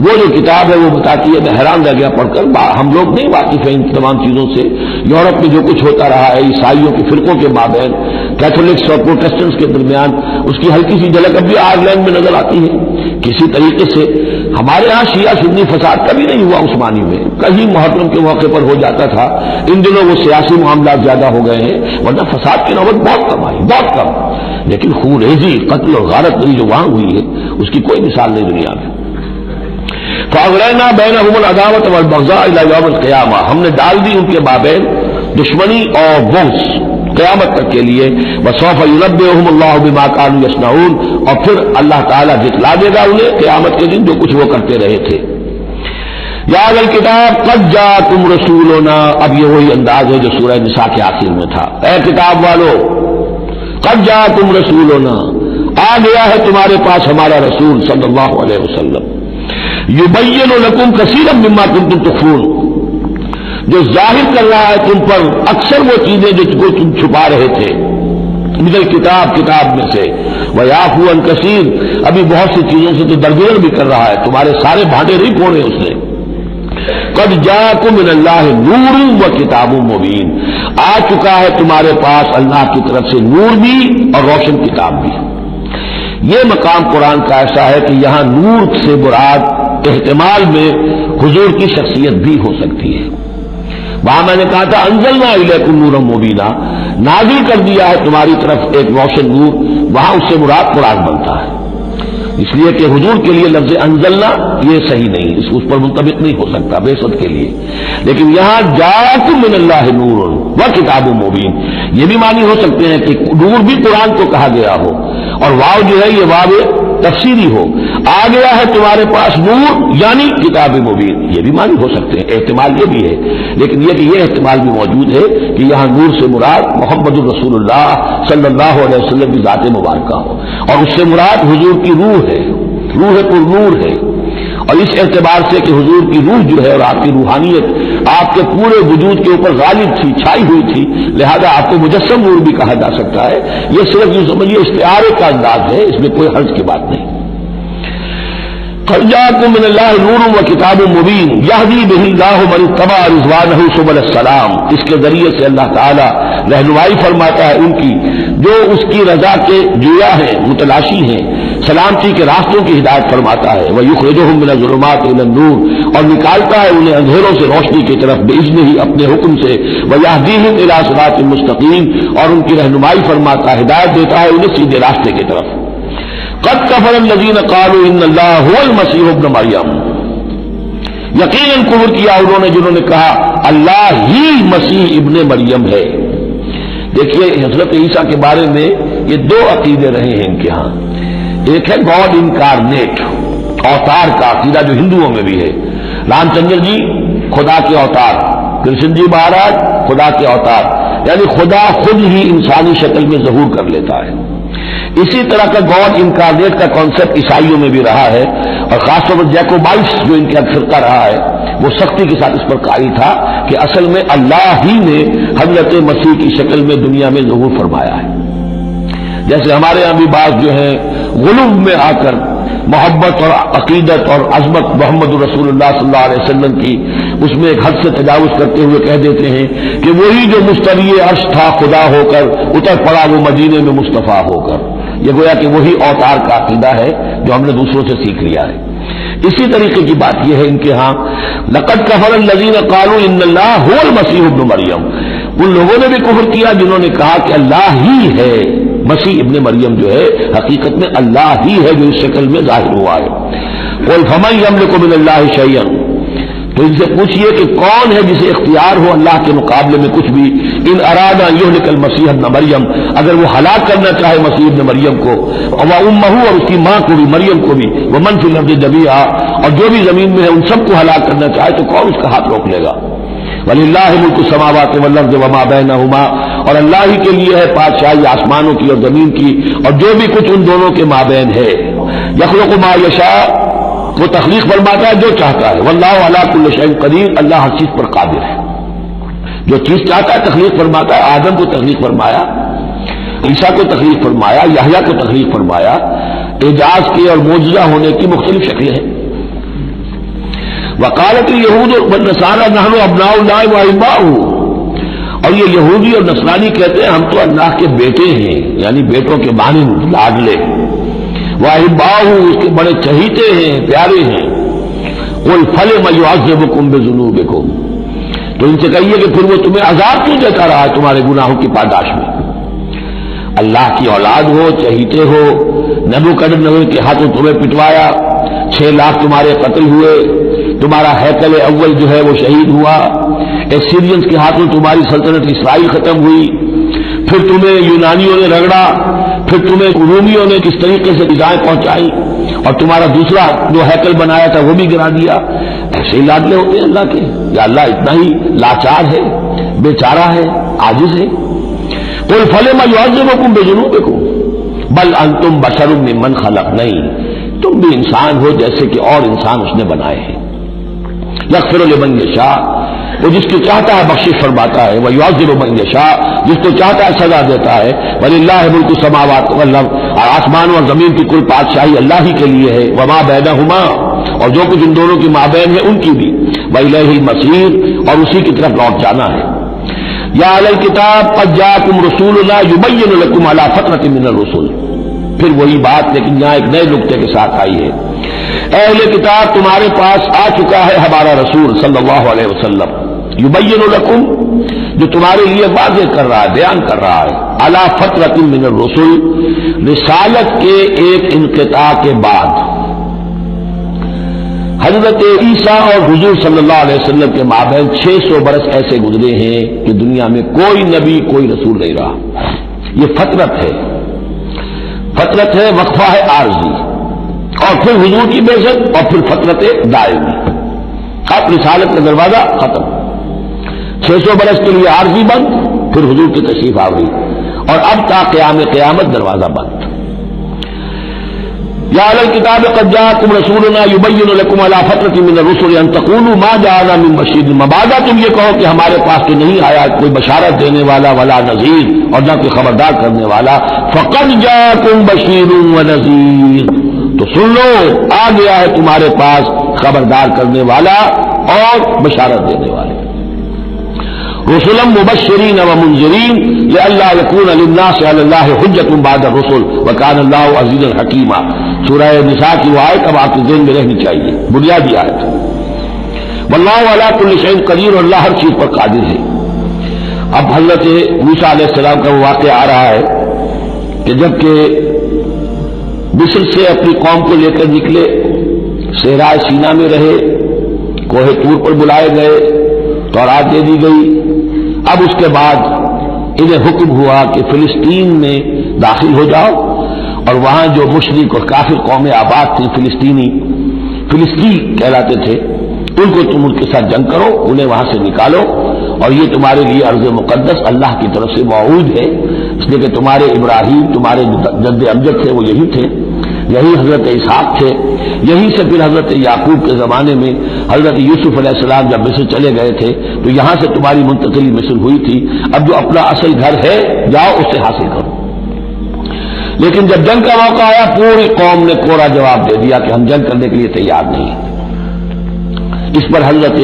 وہ جو کتاب ہے وہ بتاتی ہے، میں حیران رہ گیا پڑھ کر۔ ہم لوگ نہیں واقف ہیں ان تمام چیزوں سے، یورپ میں جو کچھ ہوتا رہا ہے عیسائیوں کے فرقوں کے مابین، کیتھولکس اور پروٹسٹنٹس کے درمیان، اس کی ہلکی سی جھلک اب بھی آئرلینڈ میں نظر آتی ہے۔ کسی طریقے سے ہمارے ہاں شیعہ سنی فساد کبھی نہیں ہوا عثمانی میں، کہیں محرم کے موقع پر ہو جاتا تھا، ان دنوں وہ سیاسی معاملات زیادہ ہو گئے ہیں، ورنہ فساد کی نوبت بہت کم آئی، بہت کم۔ لیکن خون ریزی، قتل اور غارت جو وہاں ہوئی ہے اس کی کوئی مثال نہیں دنیا میں۔ فَأَغْرَيْنَا بَيْنَهُمُ الْعَدَاوَةَ وَالْبَغْضَاءَ إِلَىٰ يَوْمِ الْقِيَامَةِ، ہم نے ڈال دی ان کے مابین دشمنی اور بغض قیامت تک کے لیے۔ وَسَوْفَ يُنَبِّئُهُمُ اللَّهُ بِمَا كَانُوا يَصْنَعُونَ، اور پھر اللہ تعالیٰ دکھلا دے گا انہیں قیامت کے دن جو کچھ وہ کرتے رہے تھے۔ یا اہل الکتاب قد جاءکم رسولنا، اب یہ وہی انداز ہے جو سورہ نساء کے آخر میں تھا، اے کتاب والو قد جاءکم رسولنا، آ گیا ہے تمہارے پاس ہمارا رسول صلی اللہ علیہ وسلم، یبین لکم کثیرا مما کنتم تخفون، جو ظاہر کر رہا ہے تم پر اکثر وہ چیزیں جو تم چھپا رہے تھے، مثل کتاب میں سے، ویعفو عن کثیر، ابھی بہت سی چیزوں سے تو درگزر بھی کر رہا ہے، تمہارے سارے بھانڈے نہیں پھوڑے اس نے۔ قد جاءکم من اللہ نور و کتاب مبین، آ چکا ہے تمہارے پاس اللہ کی طرف سے نور بھی اور روشن کتاب بھی۔ یہ مقام قرآن کا ایسا ہے کہ یہاں نور سے مراد احتمال میں حضور کی شخصیت بھی ہو سکتی ہے۔ وہاں میں نے کہا تھا انزلنا الیکم نورا مبینا، نازل کر دیا ہے تمہاری طرف ایک روشن نور، وہاں اس سے مراد قرآن بنتا ہے، اس لیے کہ حضور کے لیے لفظ انزلنا یہ صحیح نہیں، اس پر منطبق نہیں ہو سکتا بعثت کے لیے۔ لیکن یہاں جاءکم من اللہ نور و کتاب مبین، یہ بھی معنی ہو سکتے ہیں کہ نور بھی قرآن کو کہا گیا ہو، اور واو جو ہے یہ واو تفسیری ہو، آ گیا ہے تمہارے پاس نور یعنی کتاب مبین، یہ بھی معنی ہو سکتے ہیں، احتمال یہ بھی ہے۔ لیکن یہ کہ یہ احتمال بھی موجود ہے کہ یہاں نور سے مراد محمد الرسول اللہ صلی اللہ علیہ وسلم کی ذات مبارکہ ہو، اور اس سے مراد حضور کی روح ہے، روح پر نور ہے، اور اس اعتبار سے کہ حضور کی روح جو ہے اور آپ کی روحانیت آپ کے پورے وجود کے اوپر غالب تھی، چھائی ہوئی تھی، لہذا آپ کو مجسم نور بھی کہا جا سکتا ہے۔ یہ صرف یوں سمجھیے استعارے کا انداز ہے، اس میں کوئی حرج کی بات نہیں۔ قد جاءکم من اللہ نور و کتاب مبین یہدی بہ اللہ من اتبع رضوانہ سبل السلام، اس کے ذریعے سے اللہ تعالی رہنمائی فرماتا ہے ان کی جو اس کی رضا کے جویا ہیں، متلاشی ہیں، سلامتی کے راستوں کی ہدایت فرماتا ہے۔ وَيُخْرِجُهُم مِّنَ الظُّلُمَاتِ إِلَى النُّورِ، اور نکالتا ہے انہیں اندھیروں سے روشنی کی طرف بِإِذْنِهِ، اپنے حکم سے۔ وَيَهْدِيهِمْ إِلَىٰ صِرَاطٍ مُّسْتَقِيمٍ، اور ان کی رہنمائی فرماتا ہے، ہدایت دیتا ہے انہیں سیدھے راستے کی طرف۔ قد كفر الذين قالوا ان اللہ هو المسیح ابن مریم، یقیناً کفر کیا انہوں نے جنہوں نے کہا اللہ ہی مسیح ابن مریم ہے۔ دیکھیے حضرت عیسیٰ کے بارے میں یہ دو عقیدے رہے ہیں ان کے ہاں، ایک ہے گاڈ انکارنیٹ، اوتار کا عقیدہ جو ہندوؤں میں بھی ہے، رام چندر جی خدا کے اوتار، کرشن جی مہاراج خدا کے اوتار، یعنی خدا خود ہی انسانی شکل میں ظہور کر لیتا ہے۔ اسی طرح کا گاڈ انکارنیٹ کا کانسیپٹ عیسائیوں میں بھی رہا ہے، اور خاص طور پر جیکوبائٹس جو ان کا فرقہ رہا ہے وہ سختی کے ساتھ اس پر قائل تھا کہ اصل میں اللہ ہی نے حضرت مسیح کی شکل میں دنیا میں ظہور فرمایا ہے۔ جیسے ہمارے یہاں بھی بعض جو ہے غلو میں آ کر محبت اور عقیدت اور عظمت محمد رسول اللہ صلی اللہ علیہ وسلم کی اس میں ایک حد سے تجاوز کرتے ہوئے کہہ دیتے ہیں کہ وہی جو مستوی عرش تھا خدا ہو کر اتر پڑا وہ مدینے میں مصطفیٰ ہو کر، یہ گویا کہ وہی اوتار کا عقیدہ ہے جو ہم نے دوسروں سے سیکھ لیا ہے۔ اسی طریقے کی بات یہ ہے ان کے ہاں لقد کفر الذین قالوا ان اللہ هو المسیح ابن مریم، ان لوگوں نے بھی کفر کیا جنہوں نے کہا کہ اللہ ہی ہے، مسیح ابن مریم جو ہے حقیقت میں اللہ ہی ہے جو اس شکل میں ظاہر ہوا ہے۔ قل فمن یملک من اللہ شیئا، تو ان سے پوچھئے کہ کون ہے جسے اختیار ہو اللہ کے مقابلے میں کچھ بھی، ان ارادہ یہلک المسیح ابن مریم، اگر وہ ہلاک کرنا چاہے مسیح ابن مریم کو، و امہ اور اس کی ماں کو بھی، مریم کو بھی، ومن فی الارض جميعا اور جو بھی زمین میں ہے ان سب کو ہلاک کرنا چاہے تو کون اس کا ہاتھ روک لے گا؟ وللہ ملک السماوات والارض وما بینہما، اور اللہ ہی کے لیے ہے بادشاہی آسمانوں کی اور زمین کی اور جو بھی کچھ ان دونوں کے مابین ہے۔ یخلق ما یشاء، وہ تخلیق فرماتا ہے جو چاہتا ہے، واللہ علی کل شیء قدیر، اللہ ہر چیز پر قادر ہے، جو چیز چاہتا ہے تخلیق فرماتا ہے۔ آدم کو تخلیق فرمایا، عیسیٰ کو تخلیق فرمایا، یحییٰ کو تخلیق فرمایا۔ اعجاز کے اور معجزہ ہونے کی مختلف شکلیں ہیں۔ وقالت الیہود والنصارى نحن ابناء اللہ واحباؤہ، اور یہ یہودی اور نصرانی کہتے ہیں ہم تو اللہ کے بیٹے ہیں، یعنی بیٹوں کے مانند لاڈلے، واحباؤہ اس کے بڑے چہیتے ہیں، پیارے ہیں۔ قل فلم يعذبكم بذنوبكم، تو ان سے کہیے کہ پھر وہ تمہیں عذاب کیوں دیتا رہا ہے تمہارے گناہوں کی پاداش میں؟ اللہ کی اولاد ہو، چہیتے ہو، نبوکدنضر کے ہاتھوں تمہیں پٹوایا، 6 لاکھ تمہارے قتل ہوئے، تمہارا ہیکل اول جو ہے وہ شہید ہوا، ایسیرینز کے ہاتھوں تمہاری سلطنت اسرائیل ختم ہوئی، پھر تمہیں یونانیوں نے رگڑا، پھر تمہیں رومیوں نے کس طریقے سے ایذائیں پہنچائی، اور تمہارا دوسرا جو ہیکل بنایا تھا وہ بھی گرا دیا۔ ایسے ہی لاڈلے ہوتے ہیں اللہ کے، یا اللہ اتنا ہی لاچار ہے، بیچارہ ہے، عاجز ہے؟ قل فلم يعذبكم بذنوبكم بل انتم بشر ممن خلق، نہیں تم بھی انسان ہو جیسے کہ اور انسان اس نے بنائے ہیں۔ یغفر لمن یشاء، وہ جس کو چاہتا ہے بخشش فرماتا ہے، ویعذب من یشاء، جس کو چاہتا ہے سزا دیتا ہے۔ وللہ ملک السماوات والارض، اور آسمان اور زمین کی کل بادشاہی اللہ ہی کے لیے ہے، وما بینہما، اور جو کچھ ان دونوں کی مابین ہے ان کی بھی، والیہ المصیر، اور اسی کی طرف لوٹ جانا ہے۔ یا اہل الکتاب قد جاءکم رسولنا یبین لکم علی فترۃ من الرسل، پھر وہی بات لیکن یہاں ایک نئے نکتے کے ساتھ آئی ہے۔ اہل کتاب تمہارے پاس آ چکا ہے ہمارا رسول صلی اللہ علیہ وسلم، یبین لکم، جو تمہارے لیے واضح کر رہا ہے، بیان کر رہا ہے، علی فترۃ من الرسل، رسالت کے ایک انقطاع کے بعد۔ حضرت عیسیٰ اور حضور صلی اللہ علیہ وسلم کے مابین 600 برس ایسے گزرے ہیں کہ دنیا میں کوئی نبی کوئی رسول نہیں رہا۔ یہ فترت ہے، فترت ہے، وقفہ ہے عارضی، اور پھر حضور کی بعثت، اور پھر فترت دائمی، اب رسالت کا دروازہ ختم، 600 برس کے لیے عارضی بند، پھر حضور کی تشریف آوری، اور اب تا قیامت دروازہ بند۔ یا اہل الکتاب قد جاءکم رسولنا یبین لکم علی فترۃ من الرسل ان تقولوا ما جاءنا من بشیر، مبادا تم یہ کہو کہ ہمارے پاس تو نہیں آیا کوئی بشارت دینے والا، ولا نذیر، اور نہ کوئی خبردار کرنے والا۔ فقد جاءکم بشیر ونذیر، تو سن لو آ گیا ہے تمہارے پاس خبردار کرنے والا اور بشارت دینے والے۔ رسلا مبشرین ومنذرین لئلا یکون للناس علی اللہ حجۃ بعد الرسل وکان اللہ عزیزا حکیما، سورہ نساء کی وہ آیت اب آپ کے ذہن میں رہنی چاہیے، بنیادی آیت۔ واللہ علی کل شیء قدیر، اور اللہ ہر چیز پر قادر ہے۔ اب حضرت موسیٰ علیہ السلام کا وہ واقعہ آ رہا ہے کہ جب کہ مصر سے اپنی قوم کو لے کر نکلے، صحرائے سینا میں رہے، کوہ طور پر بلائے گئے، تورات دے دی گئی، اب اس کے بعد انہیں حکم ہوا کہ فلسطین میں داخل ہو جاؤ، اور وہاں جو مشرک اور کافر قومیں آباد تھیں، فلسطین کہلاتے تھے، ان کو تم ان کے ساتھ جنگ کرو، انہیں وہاں سے نکالو، اور یہ تمہارے لیے ارض مقدس اللہ کی طرف سے موعود ہے، اس لیے کہ تمہارے ابراہیم، تمہارے جد امجد تھے وہ یہی تھے، یہی حضرت اسحاق تھے، یہی سے پھر حضرت یعقوب کے زمانے میں حضرت یوسف علیہ السلام جب مصر چلے گئے تھے تو یہاں سے تمہاری منتقلی مصر ہوئی تھی، اب جو اپنا اصل گھر ہے جاؤ اسے حاصل کرو۔ لیکن جب جنگ کا موقع آیا پوری قوم نے کوڑا جواب دے دیا کہ ہم جنگ کرنے کے لیے تیار نہیں ہیں۔ اس پر حضرت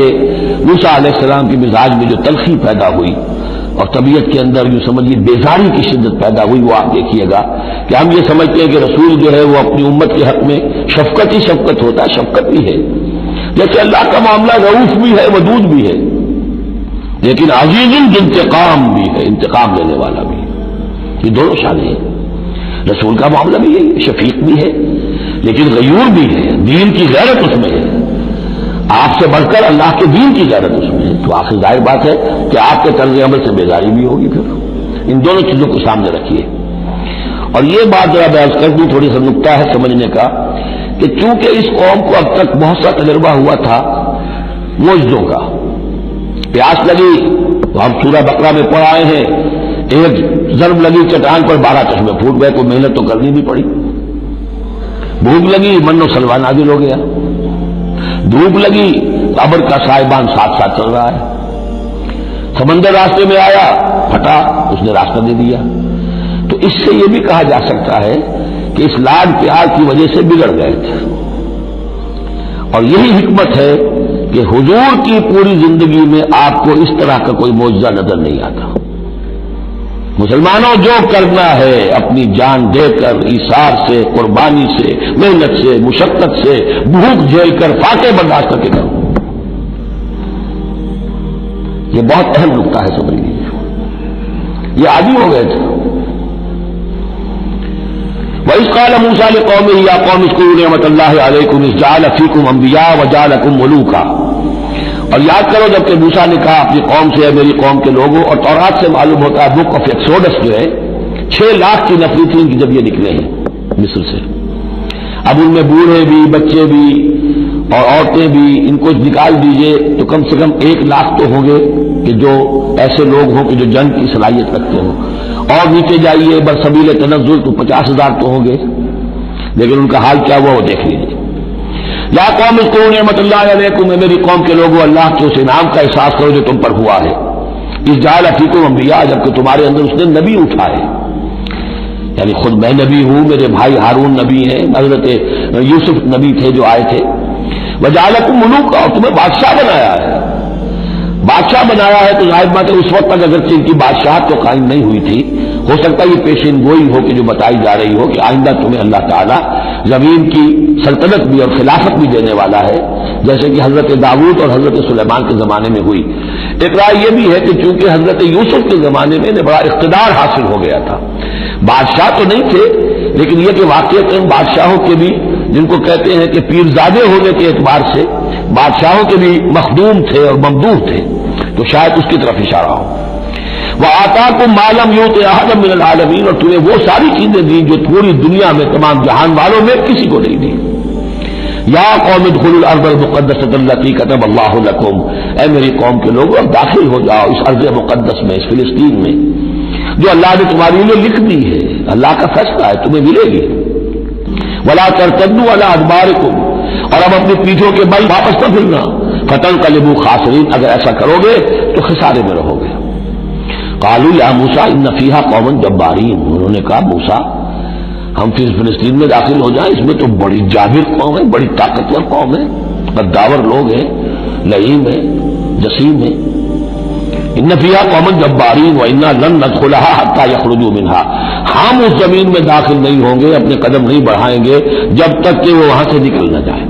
موسیٰ علیہ السلام کی مزاج میں جو تلخی پیدا ہوئی اور طبیعت کے اندر یوں سمجھیے بیزاری کی شدت پیدا ہوئی، وہ آپ دیکھیے گا کہ ہم یہ سمجھتے ہیں کہ رسول جو ہے وہ اپنی امت کے حق میں شفقت ہی شفقت ہوتا ہے، شفقت بھی ہے، جیسے اللہ کا معاملہ رؤوف بھی ہے، ودود بھی ہے، لیکن عزیز انتقام بھی ہے، انتقام لینے والا بھی ہے، یہ دونوں شانیں ہیں۔ رسول کا معاملہ بھی ہے، شفیق بھی ہے، لیکن غیور بھی ہے، دین کی غیرت اس میں ہے۔ آپ سے بڑھ کر اللہ کے دین کی غیرت اس میں ہے، تو آخر ظاہر بات ہے کہ آپ کے طرز عمل سے بیزاری بھی ہوگی. پھر ان دونوں چیزوں کو سامنے رکھیے. اور یہ بات ذرا بیان کر دوں، تھوڑی سا نکتہ ہے سمجھنے کا، کہ چونکہ اس قوم کو اب تک بہت سا تجربہ ہوا تھا معجزوں کا. پیاس لگی تو ہم سورہ بقرہ میں پڑھ آئے ہیں، ایک ضرب لگی چٹان پر 12 چشمے پھوٹ گئے، کوئی محنت تو کرنی بھی پڑی. بھوک لگی من و سلوا نازل ہو گیا. دھوپ لگی ابر کا سائبان ساتھ ساتھ چل رہا ہے. سمندر راستے میں آیا پھٹا، اس نے راستہ دے دیا. تو اس سے یہ بھی کہا جا سکتا ہے کہ اس لاڈ پیار کی وجہ سے بگڑ گئے تھے. اور یہی حکمت ہے کہ حضور کی پوری زندگی میں آپ کو اس طرح کا کوئی معجزہ نظر نہیں آتا. مسلمانوں جو کرنا ہے اپنی جان دے کر، ایثار سے، قربانی سے، محنت سے، مشقت سے، بھوک جھیل کر، فاقے برداشت کر کے کرو. یہ بہت اہم نکتہ ہے، سمجھ لیجیے. یہ عادی ہو گئے تھے. وَإِذْ قَالَ مُوسَىٰ لِقَوْمِهِ يَا قَوْمِ اذْكُرُوا نِعْمَةَ اللَّهِ عَلَيْكُمْ إِذْ جَعَلَ فِيكُمْ أَنْبِيَاءَ وَجَعَلَكُمْ مُلُوكًا. اور یاد کرو جب کہ موسیٰ نے کہا اپنی قوم سے، میری قوم کے لوگوں، اور تورات سے معلوم ہوتا ہے بک آف ایکسوڈس جو ہے 6 لاکھ کی نفری تھی ان کی جب یہ نکلے ہیں مصر سے. اب ان میں بوڑھے بھی، بچے بھی اور عورتیں بھی، ان کو نکال دیجئے تو کم سے کم 1 لاکھ تو ہوں گے کہ جو ایسے لوگ ہوں کہ جو جنگ کی صلاحیت رکھتے ہوں. اور نیچے جائیے برسبیل تنزل تو 50,000 تو ہوں گے. لیکن ان کا حال کیا ہوا وہ دیکھ لیجیے. یا قوم اذکروا نعمت اللہ علیکم، میری قوم کے لوگوں اللہ کے اس انعام کا احساس کرو جو تم پر ہوا ہے. اذ جعل فیکم انبیاء، جبکہ تمہارے اندر اس نے نبی اٹھائے. یعنی خود میں نبی ہوں، میرے بھائی ہارون نبی ہیں، حضرت یوسف نبی تھے جو آئے تھے. وجعلکم ملوکا، اور تمہیں بادشاہ بنایا ہے. بادشاہ بنایا ہے تو ظاہر بات ہے اس وقت تک اگرچہ ان کی بادشاہت تو قائم نہیں ہوئی تھی، ہو سکتا ہے یہ پیشین گوئی ہو کہ جو بتائی جا رہی ہو کہ آئندہ تمہیں اللہ تعالیٰ زمین کی سلطنت بھی اور خلافت بھی دینے والا ہے، جیسے کہ حضرت داؤد اور حضرت سلیمان کے زمانے میں ہوئی. ایک رائے یہ بھی ہے کہ چونکہ حضرت یوسف کے زمانے میں بڑا اقتدار حاصل ہو گیا تھا، بادشاہ تو نہیں تھے لیکن یہ کہ واقعتاً بادشاہوں کے بھی، جن کو کہتے ہیں کہ پیرزادے ہونے کے اعتبار سے بادشاہوں کے بھی مخدوم تھے اور ممدوح تھے، تو شاید اس کی طرف اشارہ ہو. وَآتَاكُم مَّا لَمْ يُؤْتِ أَحَدًا مِّنَ الْعَالَمِينَ، اور تمہیں وہ ساری چیزیں دی جو پوری دنیا میں تمام جہان والوں میں کسی کو نہیں دی. یا قوم ادخلوا الارض المقدسۃ التي كتب اللہ لكم، اے میری قوم کے لوگوں اب داخل ہو جاؤ اس ارض مقدس میں، اس فلسطین میں جو اللہ نے تمہارے لیے لکھ دی ہے. اللہ کا فیصلہ ہے، تمہیں ملے گی. ولا ترتدوا على ادباركم، اور اب اپنی پیٹھوں کے بل واپس نہ پھرنا. فتنقلبوا خاسرین، اگر ایسا کرو گے تو خسارے میں رہو گے. قالوا یا موسیٰ ان فیہا قوما جبارین، انہوں نے کہا موسیٰ ہم پھر فلسطین میں داخل ہو جائیں، اس میں تو بڑی جابر قوم ہے، بڑی طاقتور قوم ہے، غداور لوگ ہیں، لعین ہے، جسیم ہے. ان فیہا قوما جبارین وانا لن ندخلها حتى يخرجوا منها، ہم اس زمین میں داخل نہیں ہوں گے، اپنے قدم نہیں بڑھائیں گے جب تک کہ وہ وہاں سے نکل نہ جائے.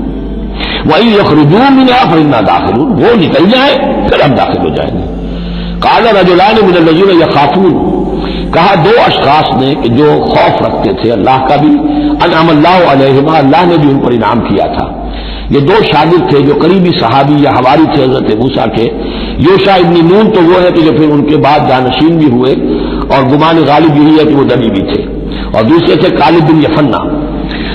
وَإِن يَخْرُجُوا مِنْهَا فَإِنَّا دَاخِلُونَ، وہ نکل جائیں پھر ہم داخل ہو جائیں گے. قَالَ رَجُلَانِ مِنَ الَّذِينَ يَخَافُونَ، کہا 2 اشخاص نے کہ جو خوف رکھتے تھے اللہ کا بھی، انعم اللہ علیہما، اللہ نے بھی ان پر انعام کیا تھا. یہ 2 شاگرد تھے جو قریبی صحابی یا حواری تھے حضرت موسیٰ کے. یوشع ابن نون تو وہ ہے کہ جو پھر ان کے بعد جانشین بھی ہوئے، اور گمان غالب یہی ہے کہ وہ نبی بھی تھے. اور دوسرے تھے کالب بن یفنہ.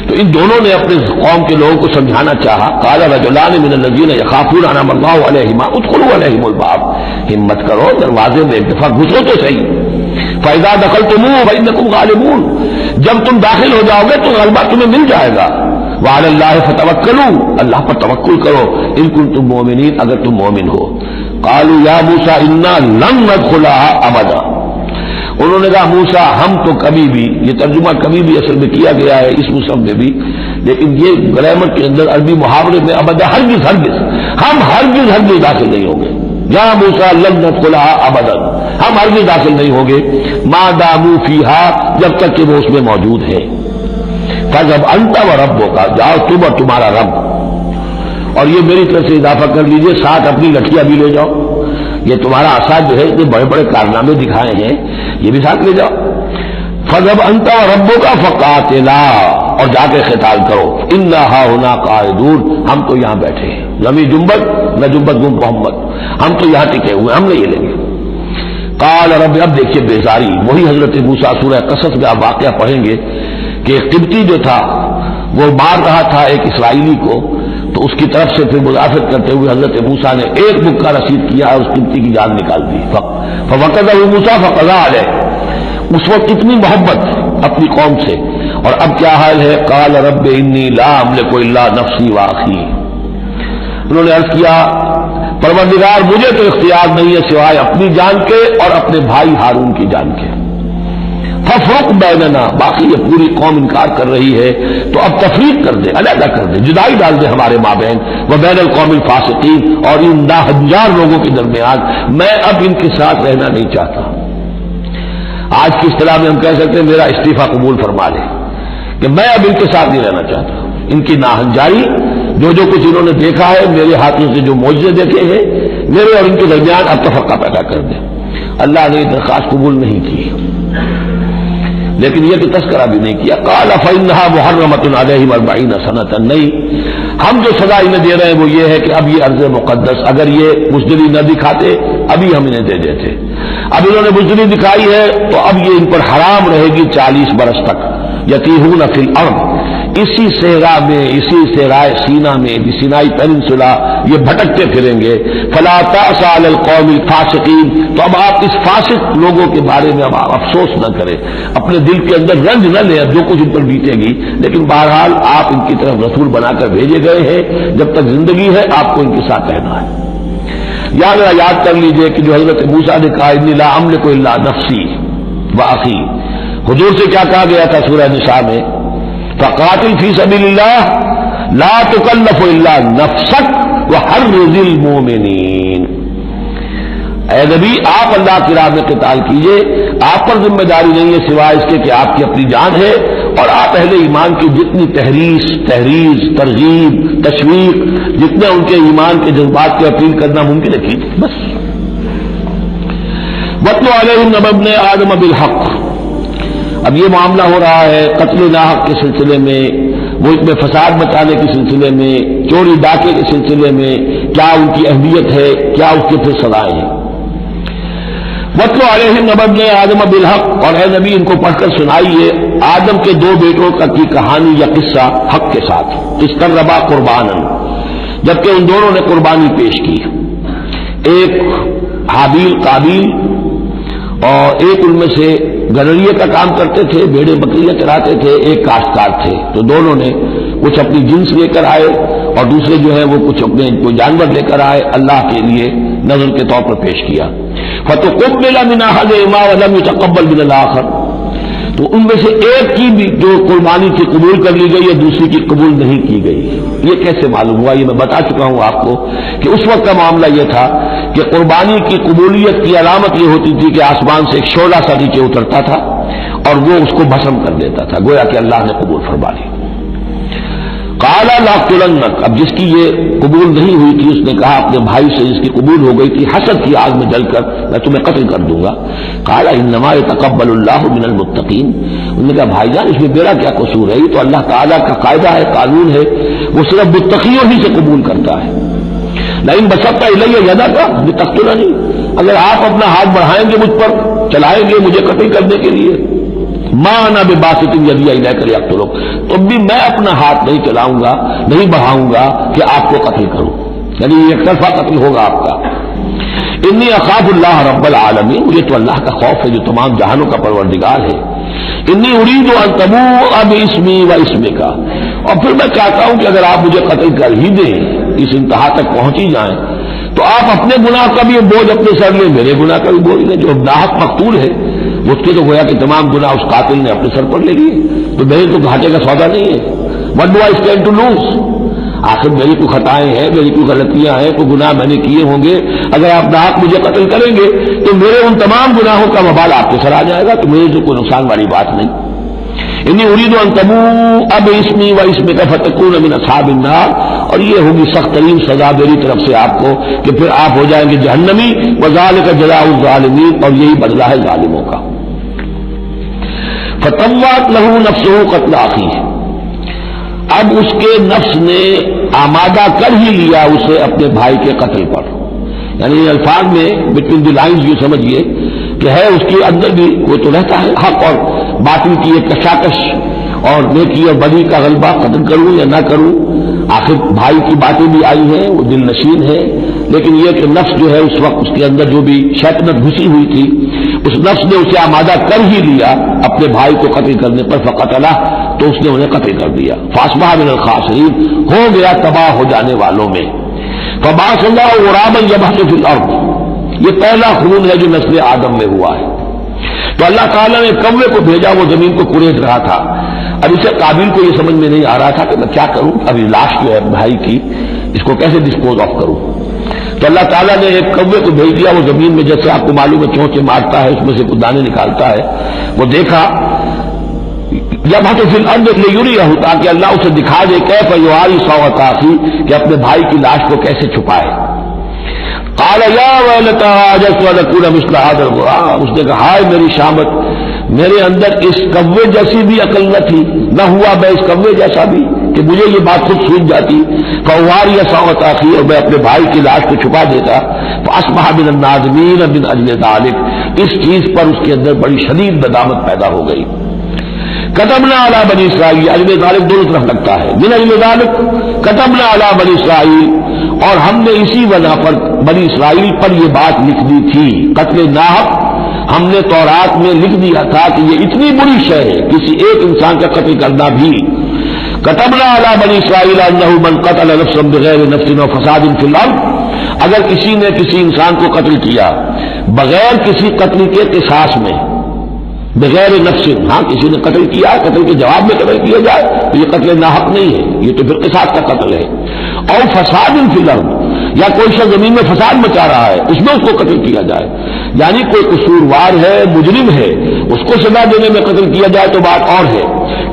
تو ان دونوں نے اپنے قوم کے لوگوں کو سمجھانا چاہا. قال رجلان من الذين يخافون انعم الله عليهما ادخلوا عليهم الباب، ہمت کرو دروازے میں ایک دفعہ گھسو تو صحیح. فاذا دخلتموه فانكم غالبون، جب تم داخل ہو جاؤ گے تو غلبہ تمہیں مل جائے گا. وعلى الله فتوکلوا، اللہ پر توکل کرو، ان کنتم مؤمنین، اگر تم مومن ہو. قالوا یا موسیٰ انا لن ندخلها ابدا، انہوں نے کہا موسیٰ ہم تو کبھی بھی، یہ ترجمہ کبھی بھی اصل میں کیا گیا ہے اس مصحف میں بھی، لیکن یہ گرامر کے اندر عربی محاورے میں ابدا، ہرگز ہرگز، ہم ہرگز ہرگز داخل نہیں ہوں گے. یا موسیٰ لن ندخلها ابدا، ہم ہرگز داخل نہیں ہوں گے ما داموا فیہا، جب تک کہ وہ اس میں موجود ہے. فاذهب انت وربک، جاؤ تم اور تمہارا رب. اور یہ میری طرف سے اضافہ کر لیجئے، ساتھ اپنی لٹھیاں بھی لے جاؤ. یہ تمہارا عصا جو ہے اتنے بڑے بڑے کارنامے دکھائے ہیں، یہ بھی ساتھ لے جاؤ. فَذَهَبْ أَنْتَ وَرَبُّكَ فَقَاتِلَا، اور جا کے قتال کرو، إِنَّا هَاهُنَا قَاعِدُونَ، ہم تو یہاں بیٹھے ہیں، نہ جنبت گم محمد، ہم تو یہاں ٹکے ہوئے، ہم نہیں لیں گے۔ قال رب، اب دیکھیے بیزاری، وہی حضرت موسیٰ سورہ قصص میں آپ واقعہ پڑھیں گے کہ قبطی جو تھا وہ مار رہا تھا ایک اسرائیلی کو، تو اس کی طرف سے پھر مدافعت کرتے ہوئے حضرت موسیٰ نے ایک مکہ رسید کیا اور اس قبطی کی جان نکال دی۔ فوقظہ موسیٰ فقضى علیہ، اس وقت اتنی محبت اپنی قوم سے، اور اب کیا حال ہے؟ قال رب انی لا املک الا نفسی واخی، انہوں نے عرض کیا پروردگار مجھے تو اختیار نہیں ہے سوائے اپنی جان کے اور اپنے بھائی ہارون کی جان کے، ففرق بیننا، باقی یہ پوری قوم انکار کر رہی ہے تو اب تفریق کر دے، علیحدہ کر دے، جدائی ڈال دے ہمارے مابین، وبین القوم الفاسقین، اور ان ناہنجار لوگوں کے درمیان میں اب ان کے ساتھ رہنا نہیں چاہتا۔ آج کی اصطلاح میں ہم کہہ سکتے ہیں میرا استعفیٰ قبول فرما لے، کہ میں اب ان کے ساتھ نہیں رہنا چاہتا، ان کی ناہنجاری، جو کچھ انہوں نے دیکھا ہے، میرے ہاتھوں سے جو معجزے دیکھے ہیں، میرے اور ان کے درمیان اب تفرقہ پیدا کر دے۔ اللہ نے یہ درخواست قبول نہیں کی، لیکن یہ کہ تذکرہ بھی نہیں کیا۔ قال فإنها محرمة عليهم 40 سنة، نہیں، ہم جو سزا انہیں دے رہے ہیں وہ یہ ہے کہ اب یہ ارض مقدس، اگر یہ بزدلی نہ دکھاتے ابھی ہم انہیں دے دیتے، اب انہوں نے بزدلی دکھائی ہے تو اب یہ ان پر حرام رہے گی 40 برس تک، یتیہون فی الارض، اسی صحرا میں، اسی صحرائے سینا میں، سینائی پیننسولا، یہ بھٹکتے پھریں گے۔ فلا تأس علی القوم الفاسقین، تو اب آپ اس فاسق لوگوں کے بارے میں اب آپ افسوس نہ کریں، اپنے دل کے اندر رنج نہ لیں جو کچھ ان پر بیتے گی، لیکن بہرحال آپ ان کی طرف رسول بنا کر بھیجے گئے ہیں، جب تک زندگی ہے آپ کو ان کے ساتھ رہنا ہے۔ یاد کر لیجئے کہ جو حضرت موسیٰ نے کہا انی لا املک الا نفسی واخی، حضور سے کیا کہا گیا تھا سورہ نساء میں؟ فقاتل فی سبیل اللہ لا تکلف الا نفسک وحرض المؤمنین، اے نبی آپ اللہ کی راہ میں قتال کیجئے، آپ پر ذمہ داری نہیں ہے سوائے اس کے کہ آپ کی اپنی جان ہے، اور آپ اہل ایمان کی جتنی تحریض، ترغیب، تشویق، جتنے ان کے ایمان کے جذبات کی اپیل کرنا ممکن ہے کیجئے بس۔ وَاتْلُ عَلَيْهِمْ نَبَأَ ابْنِ آدَمَ بِالْحَقِّ، اب یہ معاملہ ہو رہا ہے قتل ناحق کے سلسلے میں، ملک میں فساد مچانے کے سلسلے میں، چوری ڈاکے کے سلسلے میں، کیا ان کی اہمیت ہے، کیا اس کے پھر سزائیں ہیں۔ وَاتْلُ عَلَيْهِمْ نَبَأَ ابْنِ آدَمَ بِالْحَقِّ، اور اے نبی ان کو پڑھ کر سنائیے آدم کے 2 بیٹوں کی کہانی یا قصہ حق کے ساتھ، اِسْتَرَّبَا قُرْبَانًا، جبکہ ان دونوں نے قربانی پیش کی، ایک حابیل قابیل، اور ایک ان میں سے گنریے کا کام کرتے تھے، بھیڑیں بکریاں چراتے تھے، ایک کاشتکار تھے، تو دونوں نے کچھ اپنی جنس لے کر آئے اور دوسرے جو ہے وہ کچھ اپنے کوئی جانور لے کر آئے، اللہ کے لیے نذر کے طور پر پیش کیا۔ فَتُقُبِّلَ مِنْ أَحَدِهِمَا وَلَمْ يُتَقَبَّلْ مِنَ الْآخَرِ، تو ان میں سے ایک کی بھی جو قربانی تھی قبول کر لی گئی ہے، دوسری کی قبول نہیں کی گئی۔ یہ کیسے معلوم ہوا؟ یہ میں بتا چکا ہوں آپ کو کہ اس وقت کا معاملہ یہ تھا کہ قربانی کی قبولیت کی علامت یہ ہوتی تھی کہ آسمان سے ایک شعلہ سا نیچے اترتا تھا اور وہ اس کو بھسم کر دیتا تھا، گویا کہ اللہ نے قبول فرما لی۔ قال لاقتلنک، اب جس کی یہ قبول نہیں ہوئی تھی اس نے کہا اپنے بھائی سے جس کی قبول ہو گئی تھی، حسد کی آگ میں جل کر میں تمہیں قتل کر دوں گا۔ قال انما يتقبل اللہ من المتقین، انہوں نے کہا بھائی جان اس میں میرا کیا قصور ہے، یہ تو اللہ تعالیٰ کا قاعدہ ہے، قانون ہے، وہ صرف متقیوں ہی سے قبول کرتا ہے۔ لیکن بسطت الیہ یدک لتقتلنی، اگر آپ اپنا ہاتھ بڑھائیں گے مجھ پر، چلائیں گے مجھے قتل کرنے کے لیے، ما انا بباسط یدی الیک لیقتلک، تو بھی میں اپنا ہاتھ نہیں چلاؤں گا، نہیں بڑھاؤں گا کہ آپ کو قتل کروں، یعنی ایک طرفہ قتل ہوگا آپ کا۔ انی اخاف اللہ رب العالمین، مجھے تو اللہ کا خوف ہے جو تمام جہانوں کا پروردگار ہے۔ انی ارید ان تبوء باسمی و اسمک، اور پھر میں چاہتا ہوں کہ اگر آپ مجھے قتل کر ہی دیں، اس انتہا تک پہنچ ہی جائیں، تو آپ اپنے گناہ کا بھی بوجھ اپنے سر لیں، میرے گناہ کا بھی بوجھ لیں، جو ناحق مقتول ہے اس کے تو گویا کہ تمام گناہ اس قاتل نے اپنے سر پر لے لیے، تو میرے تو گھاٹے کا سودا نہیں ہے۔ What do I stand to lose؟ آخر میری کوئی خطائیں ہیں، میری کوئی غلطیاں ہیں، کوئی گناہ میں نے کیے ہوں گے، اگر آپ ناحق مجھے قتل کریں گے تو میرے ان تمام گناہوں کا وبال آپ کے سر آ جائے گا، تو میرے تو کوئی نقصان والی بات نہیں۔ انی ارید ان تبوء باسمی و اسمک فتکون من اصحاب النار، اور یہ ہوگی سخت ترین سزا میری طرف سے آپ کو کہ پھر آپ ہو جائیں گے جہنمی، وذالک جزاء الظالمین، اور یہی بدلہ ہے ظالموں کا۔ فطوعت لہ نفسہ قتل اخیہ، اب اس کے نفس نے آمادہ کر ہی لیا اسے اپنے بھائی کے قتل پر. یعنی ان الفاظ میں بٹوین دی لائنز یہ سمجھیے کہ ہے اس کے اندر بھی وہ تو رہتا ہے حق اور باطل کی ایک کشاکش اور نیکی اور بدی کا غلبہ، قتل کروں یا نہ کروں. آخر بھائی کی باتیں بھی آئی ہیں، وہ دل نشین ہے، لیکن یہ کہ نفس جو ہے اس وقت اس کے اندر جو بھی شیطنت گھسی ہوئی تھی، اس نفس نے اسے آمادہ کر ہی لیا اپنے بھائی کو قتل کرنے پر. فقتلہ، تو اس نے انہیں قتل کر دیا. فاصبح من الخاسرین، ہو گیا تباہ ہو جانے والوں میں. فبعث اللہ غرابا یبحث فی الارض، یہ پہلا خون ہے جو نسل آدم میں ہوا ہے. تو اللہ تعالیٰ نے کوے کو بھیجا، وہ زمین کو کرید رہا تھا. اب اسے قابل کو یہ سمجھ میں نہیں آ رہا تھا کہ میں کیا کروں، ابھی لاش جو ہے بھائی کی اس کو کیسے ڈسپوز آف کروں. تو اللہ تعالیٰ نے ایک کوے کو بھیج دیا. وہ زمین میں جیسے آپ کو معلوم ہے چونچے مارتا ہے، اس میں سے کچھ دانے نکالتا ہے. وہ دیکھا جب ہاتھوں فی الارض لیریہ، تاکہ اللہ اسے دکھا دے کیف یواری سوءۃ اخی، کہ اپنے بھائی کی لاش کو کیسے چھپائے. قال یا ویلتى عجزت ان اكون مثل هذا الغراب، اس نے کہا ہائے میری شامت، میرے اندر اس کوے جیسی بھی عقل نہ تھی، نہ ہوا میں اس کوے جیسا بھی کہ مجھے یہ بات خود سوچ جاتی. فواری سوءۃ اخی، اور میں اپنے بھائی کی لاش کو چھپا دیتا. فاصبح من النادمین من اجل ذلك، اس چیز پر اس کے اندر بڑی شدید ندامت پیدا ہو گئی. کتبنا علی بنی اسرائیل، اجل ذلك دونوں طرف لگتا ہے، من اجل ذلك کتبنا علی بنی اسرائیل، اور ہم نے اسی وجہ پر بنی اسرائیل پر یہ بات لکھ دی تھی. قتل ناحق ہم نے تورات میں لکھ دیا تھا کہ یہ اتنی بری شے ہے کسی ایک انسان کا قتل کرنا بھی. کتبنا علی بنی اسرائیل انہ من قتل نفسا بغیر نفس و فساد فی الارض، اگر کسی نے کسی انسان کو قتل کیا بغیر کسی قتل کے قصاص میں، بغیر نفس، ہاں کسی نے قتل کیا، قتل کے جواب میں قتل کیا جائے تو یہ قتل ناحق نہیں ہے، یہ تو پھر قصاص کا قتل ہے. اور فساد فی الارض، یا کوئی شخص زمین میں فساد مچا رہا ہے اس میں اس کو قتل کیا جائے، یعنی کوئی قصوروار ہے، مجرم ہے، اس کو سزا دینے میں قتل کیا جائے تو بات اور ہے.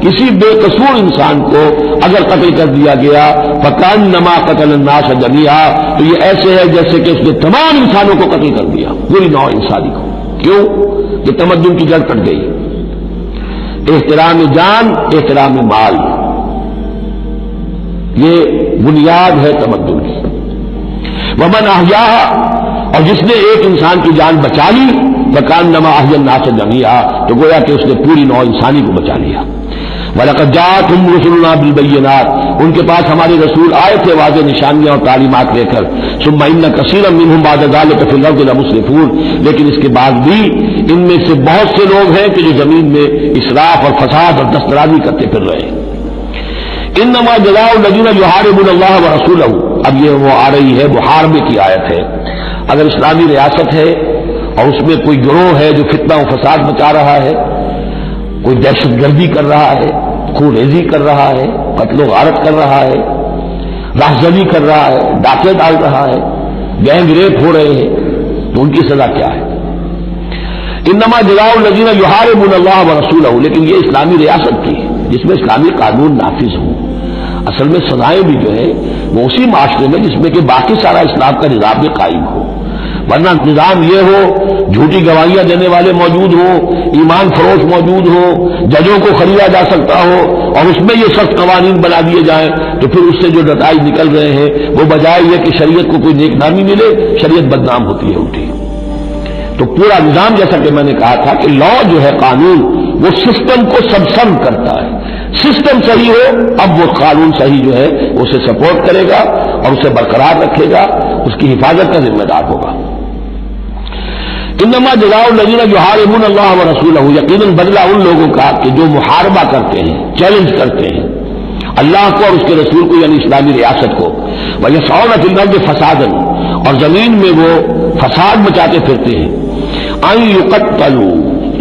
کسی بے قصور انسان کو اگر قتل کر دیا گیا فکأنما قتل الناس جميعا، تو یہ ایسے ہے جیسے کہ اس نے تمام انسانوں کو قتل کر دیا، پوری نوع انسانی کو. کیوں؟ کہ تمدن کی جڑ کٹ گئی. احترام جان، احترام مال، یہ بنیاد ہے تمدن کی. ومن احیاها، اور جس نے ایک انسان کی جان بچا لی فکأنما احیا الناس جميعا، تو گویا کہ اس نے پوری نوع انسانی کو بچا لیا. وَلَقَدْ جَاءَتْهُمْ رُسُلُنَا بِالْبَيِّنَاتِ، ان کے پاس ہمارے رسول آئے تھے واضح نشانیاں اور تعلیمات لے کر. ثُمَّ إِنَّ كَثِيرًا مِّنْهُمْ بَعْدَ ذَلِكَ فِي الْأَرْضِ لَمُسْرِفُونَ، لیکن اس کے بعد بھی ان میں سے بہت سے لوگ ہیں کہ جو زمین میں اسراف اور فساد اور دسترازی کرتے پھر رہے ہیں. انما جزاء الذین یحاربون اللہ ورسولہ، اب یہ وہ آ رہی ہے محاربے کی آیت ہے. اگر اسلامی ریاست ہے اور اس میں کوئی گروہ ہے جو فتنہ و فساد مچا رہا ہے، کوئی دہشت گردی کر رہا ہے، خون ریزی کر رہا ہے، قتل و غارت کر رہا ہے، راہزنی کر رہا ہے، ڈاکے ڈال رہا ہے، گینگ ریپ ہو رہے ہیں، تو ان کی سزا کیا ہے؟ انما جزاء الذین یحاربون اللہ ورسولہ، لیکن یہ اسلامی ریاست کی ہے جس میں اسلامی قانون نافذ ہو. اصل میں سزائیں بھی جو ہے وہ اسی معاشرے میں جس میں کہ باقی سارا اسلام کا نظام بھی قائم ہو. ورنہ نظام یہ ہو جھوٹی گواہیاں دینے والے موجود ہوں، ایمان فروش موجود ہو، ججوں کو خریدا جا سکتا ہو، اور اس میں یہ سخت قوانین بنا دیے جائیں، تو پھر اس سے جو نتائج نکل رہے ہیں وہ بجائے یہ کہ شریعت کو کوئی نیک نامی ملے، شریعت بدنام ہوتی ہے اٹھی. تو پورا نظام جیسا کہ میں نے کہا تھا کہ لا جو ہے قانون وہ سسٹم کو سبسم کرتا ہے. سسٹم صحیح ہو اب وہ قانون صحیح جو ہے اسے سپورٹ کرے گا اور اسے برقرار رکھے گا، اس کی حفاظت کا ذمہ دار ہوگا. انما جزاء الذین یحاربون اللہ ورسولہ، یقیناً بدلہ ان لوگوں کا کہ جو محاربہ کرتے ہیں، چیلنج کرتے ہیں اللہ کو اور اس کے رسول کو، یعنی اسلامی ریاست کو. ویسعون فی الارض فسادا، اور زمین میں وہ فساد مچاتے پھرتے ہیں. ان یقتلوا،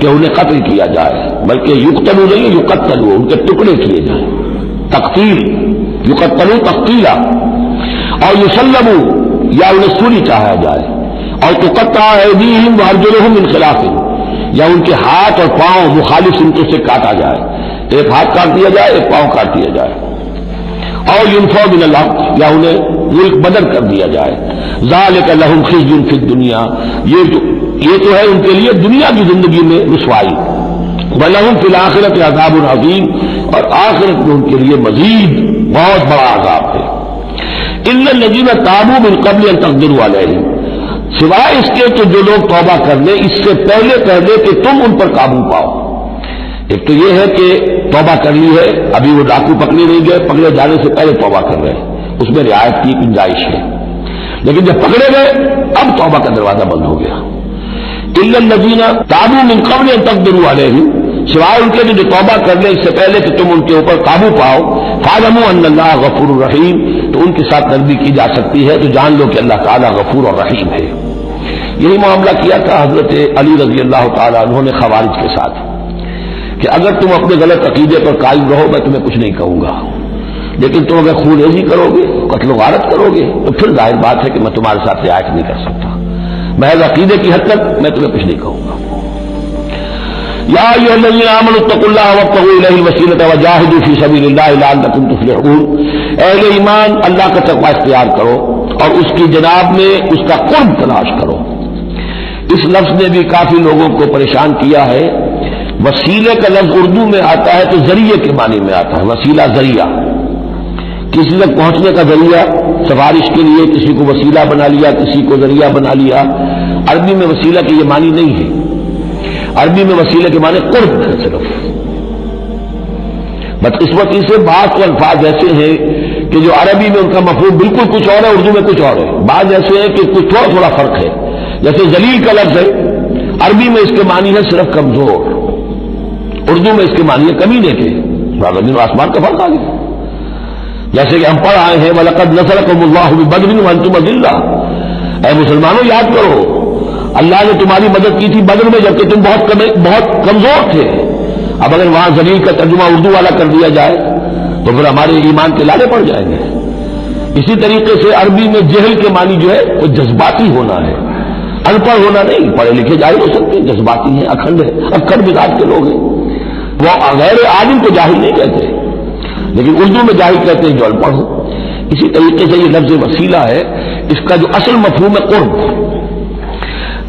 کہ انہیں قتل کیا جائے، بلکہ یقتلوا نہیں یقتلوا، ان کے ٹکڑے کیے جائیں، تقتیل، یقتلوا تقتیلا. اور یسلبوا، یا انہیں سولی چاہا جائے. اور تقطع ایدیہم وارجلہم من خلاف، یا ان کے ہاتھ اور پاؤں مخالف سمتوں سے کاٹا جائے، ایک ہاتھ کاٹ دیا جائے، ایک پاؤں کاٹ دیا جائے. اور ینفوا من الارض، یا انہیں ملک بدر کر دیا جائے. ذالک لہم خزی فی الدنیا، یہ تو ہے ان کے لیے دنیا کی زندگی میں رسوائی. وَلَهُمْ فِي الْآخِرَةِ عَذَابٌ عَظِيمٌ، اور آخرت میں ان کے لیے مزید بہت بڑا عذاب ہے۔ إِلَّا الَّذِينَ تَابُوا مِن قَبْلِ أَن تَقْدِرُوا عَلَيْهِمْ، سوائے اس کے کہ جو لوگ توبہ کر لیں اس سے پہلے کہ تم ان پر قابو پاؤ۔ ایک تو یہ ہے کہ توبہ کر لی ہے، ابھی وہ ڈاکو پکڑے نہیں گئے، پکڑے جانے سے پہلے توبہ کر رہے ہیں، اس میں رعایت کی گنجائش ہے، لیکن جب پکڑے گئے اب توبہ کا دروازہ بند ہو گیا۔ إِلَّا الَّذِينَ تَابُوا مِن قَبْلِ أَن تَقْدِرُوا عَلَيْهِمْ، سوائے ان کے جو توبہ کر لیں اس سے پہلے کہ تم ان کے اوپر قابو پاؤ، فَاعْلَمُوا أَنَّ اللَّهَ غَفُورٌ رَحِيمٌ، تو ان کے ساتھ نرمی کی جا سکتی ہے، تو جان لو کہ اللہ تعالیٰ غفور اور رحیم ہے۔ یہی معاملہ کیا تھا حضرت علی رضی اللہ تعالیٰ عنہ نے خوارج کے ساتھ، کہ اگر تم اپنے غلط عقیدے پر قائم رہو میں تمہیں کچھ نہیں کہوں گا، لیکن تم اگر خون ریزی کرو گے، قتل و غارت کرو گے، تو پھر ظاہر بات ہے کہ میں تمہارے ساتھ رعایت نہیں کر سکتا، محض عقیدے کی حد تک میں تمہیں کچھ نہیں کہوں گا۔ یا ایھا الذین آمنوا اتقوا اللہ وابتغوا الیہ الوسیلۃ وجاہدوا فی سبیل اللہ لعلکم تفلحون، اہل ایمان اللہ کا تقوی اختیار کرو اور اس کی جناب میں اس کا قرب تلاش کرو۔ اس لفظ نے بھی کافی لوگوں کو پریشان کیا ہے۔ وسیلے کا لفظ اردو میں آتا ہے تو ذریعے کے معنی میں آتا ہے، وسیلہ ذریعہ، کسی تک پہنچنے کا ذریعہ، سفارش کے لیے کسی کو وسیلہ بنا لیا، کسی کو ذریعہ بنا لیا۔ عربی میں وسیلہ کے یہ معنی نہیں ہے، عربی میں وسیلے کے معنی قرب ہے صرف۔ بدقسمتی سے بعض تو الفاظ ایسے ہیں کہ جو عربی میں ان کا مفہوم بالکل کچھ اور ہے، اردو میں کچھ اور ہے۔ بعض ایسے ہیں کہ کچھ تھوڑا تھوڑا فرق ہے، جیسے ذلیل کا لفظ ہے، عربی میں اس کے معنی ہے صرف کمزور، اردو میں اس کے معنی ہے کمینے کے، زمین و آسمان کا فرق آ گیا۔ جیسے کہ ہم پڑھ آئے ہیں وَلَقَدْ نَصَرَكُمُ اللَّهُ بِبَدْرٍ وَأَنْتُمْ أَذِلَّةٌ، اے مسلمانوں یاد کرو اللہ نے تمہاری مدد کی تھی بدر میں جبکہ تم بہت کمزور تھے۔ اب اگر وہاں ذلیل کا ترجمہ اردو والا کر دیا جائے تو پھر ہمارے ایمان کے لالے پڑ جائیں گے۔ اسی طریقے سے عربی میں جہل کے معنی جو ہے وہ جذباتی ہونا ہے، ان پڑھ ہونا نہیں، پڑھے لکھے جاہل ہو سکتے ہیں، جذباتی ہیں، اکھنڈ ہے، اکھنڈ مزاج کے لوگ ہیں۔ وہ غیر عالم کو جاہل نہیں کہتے، لیکن اردو میں جاہل کہتے ہیں جو ان پڑھ ہو۔ اسی طریقے سے یہ لفظ وسیلہ ہے، اس کا جو اصل مفہوم ہے قرب۔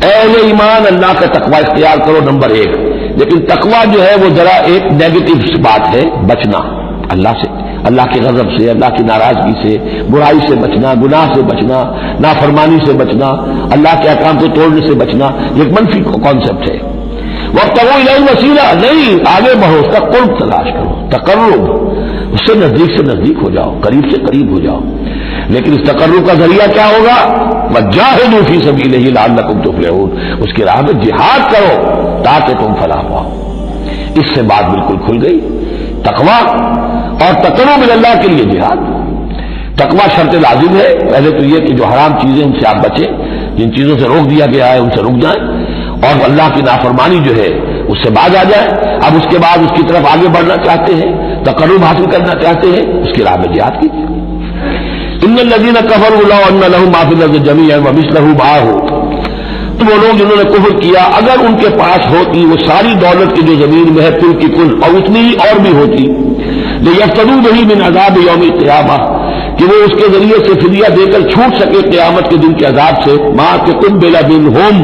اہل ایمان اللہ کا تقوی اختیار کرو نمبر 1، لیکن تقوی جو ہے وہ ذرا ایک نیگیٹو بات ہے، بچنا اللہ سے، اللہ کے غضب سے، اللہ کی ناراضگی سے، برائی سے بچنا، گناہ سے بچنا، نافرمانی سے بچنا، اللہ کے احکام کو توڑنے سے بچنا، یہ ایک منفی کانسیپٹ ہے۔ وابتغوا الیہ الوسیلہ، نہیں، آگے بڑھو، اس کا قرب تلاش کرو، تقرب، اس سے نزدیک ہو جاؤ، قریب سے قریب ہو جاؤ۔ لیکن اس تقرب کا ذریعہ کیا ہوگا؟ وجاہدوا فی سبیلہ لعلکم تفلحون، اس کی راہ میں جہاد کرو تاکہ تم فلاح پاؤ۔ اس سے بات بالکل کھل گئی۔ تقوی اور تقرب اللہ کے لیے جہاد۔ تقوی شرط لازم ہے، پہلے تو یہ کہ جو حرام چیزیں ان سے آپ بچیں، جن چیزوں سے روک دیا گیا ہے ان سے رک جائیں، اور اللہ کی نافرمانی جو ہے اس سے باز آ جائیں۔ اب اس کے بعد اس کی طرف آگے بڑھنا چاہتے ہیں، تقرب حاصل کرنا چاہتے ہیں، اس کی راہ میں جہاد کیجیے۔ ان الذین کفروا لو ان لهم ما فی الارض جميعا ومثله معه، تو وہ لوگ جنہوں نے کفر کیا اگر ان کے پاس ہوتی وہ ساری دولت کی جو زمین میں ہے کل کی کل، اور اتنی ہی اور بھی ہوتی، لیفتدوا به من عذاب یوم القیامہ، کہ وہ اس کے ذریعے سے فدیہ دے کر چھوٹ سکے قیامت کے دن کے عذاب سے، ما تقبل منہم،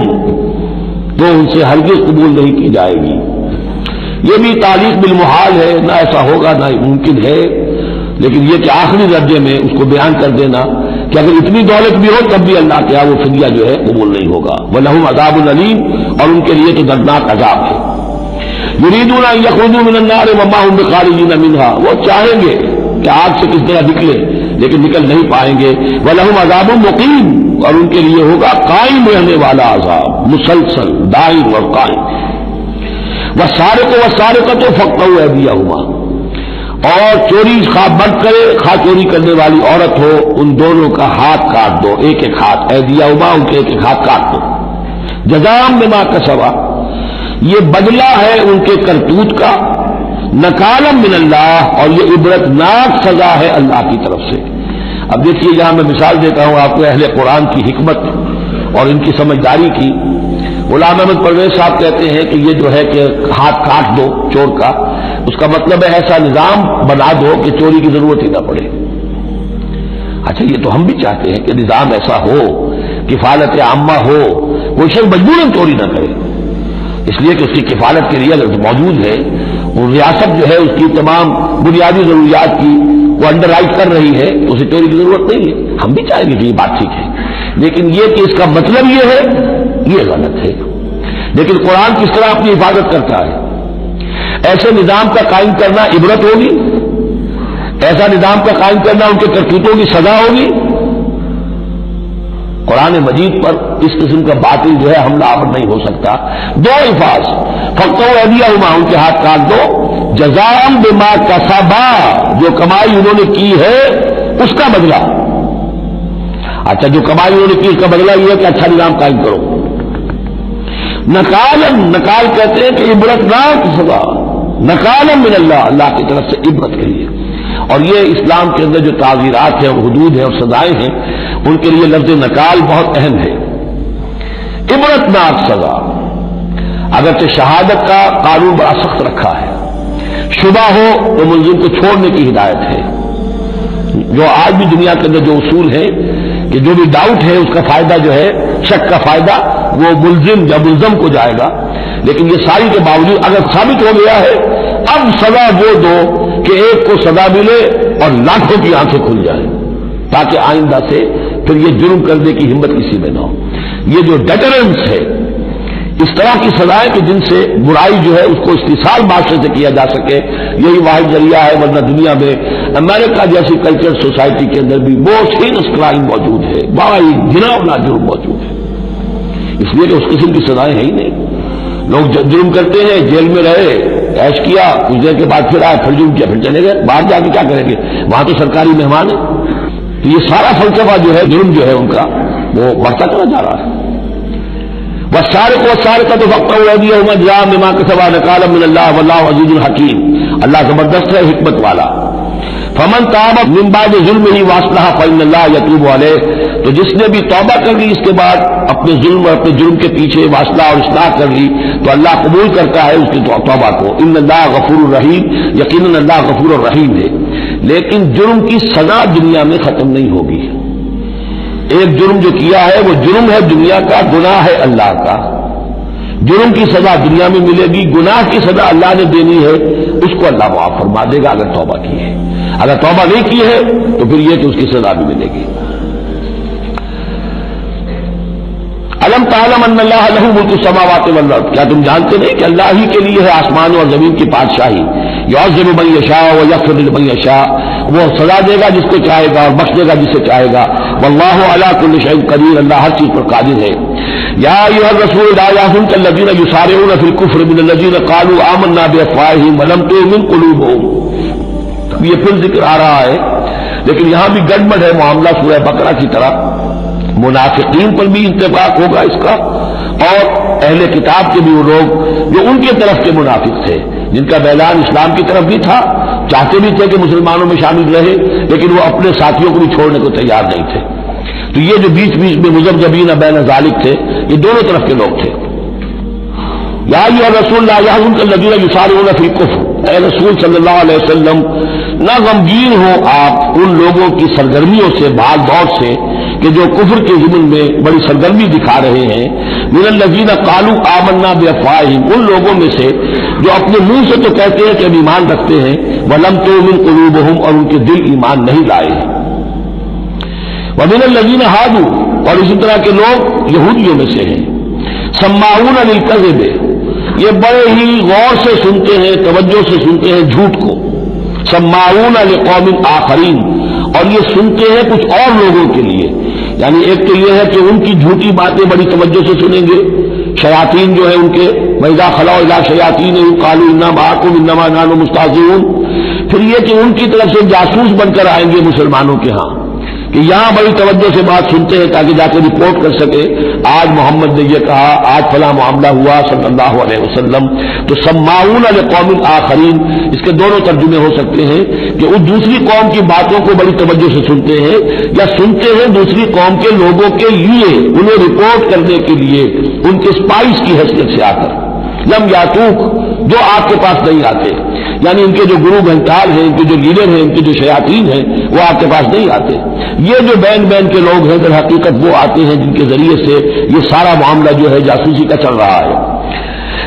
وہ ان سے ہرگز قبول نہیں کی جائے گی۔ یہ بھی تعلیق بالمحال ہے، نہ ایسا ہوگا نہ ممکن ہے، لیکن یہ کہ آخری درجے میں اس کو بیان کر دینا کہ اگر اتنی دولت بھی ہو تب بھی اللہ کے وہ فدیہ جو ہے قبول نہیں ہوگا۔ وَلَهُمْ عَذَابٌ أَلِيمٌ، اور ان کے لیے تو دردناک عذاب ہے۔ يُرِيدُونَ أَن يَخْرُجُوا مِنَ النَّارِ وَمَا هُمْ بِخَارِجِينَ مِنْهَا، وہ چاہیں گے کہ آگ سے کس طرح نکلے لیکن نکل نہیں پائیں گے۔ وَلَهُمْ عَذَابٌ مُقِيمٌ، اور ان کے لیے ہوگا قائم رہنے والا عذاب، مسلسل دائم اور قائم۔ وَالسَّارِقُ وَالسَّارِقَةُ فَاقْطَعُوا أَيْدِيَهُمَا، اور چوری خواہ مرد کرے خواہ چوری کرنے والی عورت ہو، ان دونوں کا ہاتھ کاٹ دو، ایک ایک ہاتھ، ایدیہما، ان کے ایک ایک ہاتھ کاٹ دو۔ جزاء بما کسبا، یہ بدلہ ہے ان کے کرتوت کا، نکالا من اللہ، اور یہ عبرتناک سزا ہے اللہ کی طرف سے۔ اب دیکھیے یہاں میں مثال دیتا ہوں آپ کو اہل قرآن کی حکمت اور ان کی سمجھداری کی۔ غلام احمد پرویز صاحب کہتے ہیں کہ یہ جو ہے کہ ہاتھ کاٹ دو چور کا، اس کا مطلب ہے ایسا نظام بنا دو کہ چوری کی ضرورت ہی نہ پڑے۔ اچھا یہ تو ہم بھی چاہتے ہیں کہ نظام ایسا ہو، کفالت عامہ ہو، کوئی شخص مجبوراً چوری نہ کرے، اس لیے کہ اس کی کفالت کے لیے اگر موجود ہے، وہ ریاست جو ہے اس کی تمام بنیادی ضروریات کی وہ انڈر رائٹ کر رہی ہے، تو اسے چوری کی ضرورت نہیں ہے۔ ہم بھی چاہیں گے کہ یہ بات ٹھیک ہے، لیکن یہ کہ اس کا مطلب یہ ہے، یہ غلط ہے۔ لیکن قرآن کس طرح اپنی حفاظت کرتا ہے؟ ایسے نظام کا قائم کرنا عبرت ہوگی، ایسا نظام کا قائم کرنا ان کے کرتوتوں کی سزا ہوگی۔ قرآن مجید پر اس قسم کا باطل جو ہے حملہ آور نہیں ہو سکتا۔ دو الفاظ، فَقْطَعُوا أَيْدِيَهُمَا، ان کے ہاتھ کاٹ دو، جزاء بما کسبا، جو کمائی انہوں نے کی ہے اس کا بدلہ۔ اچھا، جو کمائی انہوں نے کی اس کا بدلہ یہ ہے کہ اچھا نظام قائم کرو۔ نکال کہتے ہیں کہ عبرتناک سزا، نکالا من اللہ، اللہ کی طرف سے عبرت کے لیے۔ اور یہ اسلام کے اندر جو تعزیرات ہیں اور حدود ہیں اور سزائیں ہیں، ان کے لیے لفظ نکال بہت اہم ہے۔ عبرتناک سزا، اگرچہ شہادت کا قانون بڑا سخت رکھا ہے، شبہ ہو تو ملزم کو چھوڑنے کی ہدایت ہے۔ جو آج بھی دنیا کے اندر جو اصول ہے کہ جو بھی ڈاؤٹ ہے اس کا فائدہ جو ہے، شک کا فائدہ وہ ملزم یا ملزم کو جائے گا، لیکن یہ ساری کے باوجود اگر ثابت ہو گیا ہے، اب سزا وہ دو کہ ایک کو سزا ملے اور لاکھوں کی آنکھیں کھل جائیں، تاکہ آئندہ سے پھر یہ جرم کرنے کی ہمت کسی میں نہ ہو۔ یہ جو ڈیٹرنس ہے، اس طرح کی سزائیں کہ جن سے برائی جو ہے اس کو استحصال معاشرے سے کیا جا سکے، یہی واحد ذریعہ ہے۔ ورنہ دنیا میں امریکہ جیسی کلچر سوسائٹی کے اندر بھی بہت ہینس کرائم موجود ہے، بڑا ہی گھناؤنا جرم موجود ہے، اس لیے کہ اس قسم کی سزائیں ہیں ہی نہیں۔ لوگ جرم کرتے ہیں، جیل میں رہے، عیش کیا، کچھ دیر کے بعد پھر آئے، پھر جرم کیا، پھر چلے گئے، باہر جا کے کیا کریں گے، وہاں تو سرکاری مہمان ہے۔ تو یہ سارا فلسفہ جو ہے جرم جو ہے ان کا وہ بڑھتا چلا جا رہا ہے۔ والسارق والسارقۃ فاقطعوا أيديهما جزاء بما كسبا نكالا من الله والله عزيز حكيم، اللہ زبردست ہے، حکمت والا۔ فمن تاب من بعد ظلمه واصلح فإن الله يتوب عليه، تو جس نے بھی توبہ کر لی اس کے بعد اپنے ظلم اور اپنے جرم کے پیچھے واصلح اور اصلاح کر لی تو اللہ قبول کرتا ہے اس کی توبہ کو۔ ان اللہ غفور الرحیم، یقیناً اللہ غفور الرحیم ہے۔ لیکن جرم کی سزا دنیا میں ختم نہیں ہوگی۔ ایک جرم جو کیا ہے وہ جرم ہے دنیا کا، گناہ ہے اللہ کا۔ جرم کی سزا دنیا میں ملے گی، گناہ کی سزا اللہ نے دینی ہے، اس کو اللہ معاف فرما دے گا اگر توبہ کی ہے۔ اگر توبہ نہیں کی ہے تو پھر یہ کہ اس کی سزا بھی ملے گی۔ الم تعلم ان اللہ لہ ملک السماوات والارض، کیا تم جانتے نہیں کہ اللہ ہی کے لیے ہے آسمانوں اور زمین کی بادشاہی۔ یعذب من یشاء ویغفر لمن یشاء، وہ سزا دے گا جس کو چاہے گا اور بخش دے گا جس سے چاہے گا۔ واللہ علی کل شیء قدیر، اللہ ہر چیز پر قادر ہے۔ یا ایھا الرسول لا یحزنک الذین یسارعون فی الکفر من الذین قالوا آمنا بافواہہم ولم تؤمن قلوبہم۔ یہ پھر ذکر آ رہا ہے، لیکن یہاں بھی گڑبڑ ہے معاملہ سورہ بقرہ کی طرح۔ منافقین پر بھی اتفاق ہوگا اس کا، اور اہل کتاب کے بھی وہ لوگ جو ان کے طرف کے منافق تھے، جن کا میلان اسلام کی طرف بھی تھا، چاہتے بھی تھے کہ مسلمانوں میں شامل رہے، لیکن وہ اپنے ساتھیوں کو بھی چھوڑنے کو تیار نہیں تھے۔ تو یہ جو بیچ بیچ میں مذبذبین بین ذالک تھے، یہ دونوں طرف کے لوگ تھے۔ یا ایھا الرسول لا یحزنک الذین یسارعون فی الکفر، اے رسول صلی اللہ علیہ وسلم نہ غمگین ہو آپ ان لوگوں کی سرگرمیوں سے، بھاگ دوڑ سے کہ جو کفر کے ضمن میں بڑی سرگرمی دکھا رہے ہیں۔ من الذین قالوا آمنا بافواہہم، ان لوگوں میں سے جو اپنے منہ سے تو کہتے ہیں کہ ہم ایمان رکھتے ہیں، ولم تؤمن قلوبہم، اور ان کے دل ایمان نہیں لائے ہیں۔ ومن الذین ہادوا، اور اسی طرح کے لوگ یہودیوں میں سے ہیں، سماعون للکذب، یہ بڑے ہی غور سے سنتے ہیں، توجہ سے سنتے ہیں جھوٹ کو۔ سماعون لقوم آخرین، اور یہ سنتے ہیں کچھ اور لوگوں کے لیے، یعنی ایک تو یہ ہے کہ ان کی جھوٹی باتیں بڑی توجہ سے سنیں گے، شیاطین جو ہے ان کے وَإِذَا خَلَوْا إِلَىٰ شَيَاطِينِهِمْ قَالُوا إِنَّا مَعَكُمْ إِنَّمَا نَحْنُ مُسْتَهْزِئُونَ۔ پھر یہ کہ ان کی طرف سے جاسوس بن کر آئیں گے مسلمانوں کے ہاں، کہ یہاں بڑی توجہ سے بات سنتے ہیں تاکہ جا کے رپورٹ کر سکے، آج محمد نے یہ کہا، آج فلاں معاملہ ہوا صلی اللہ علیہ وسلم۔ تو سماعون لقوم آخرین، اس کے دونوں ترجمے ہو سکتے ہیں کہ اس دوسری قوم کی باتوں کو بڑی توجہ سے سنتے ہیں، یا سنتے ہیں دوسری قوم کے لوگوں کے لیے، انہیں رپورٹ کرنے کے لیے، ان کے اسپائس کی حیثیت سے آ کر۔ لم یاتوک، جو آپ کے پاس نہیں آتے، یعنی ان کے جو گرو گھنٹال ہیں، ان کے جو لیڈر ہیں، ان کے جو شیاطین ہیں، وہ آپ کے پاس نہیں آتے۔ یہ جو بین بین کے لوگ ہیں در حقیقت وہ آتے ہیں جن کے ذریعے سے یہ سارا معاملہ جو ہے جاسوسی کا چل رہا ہے۔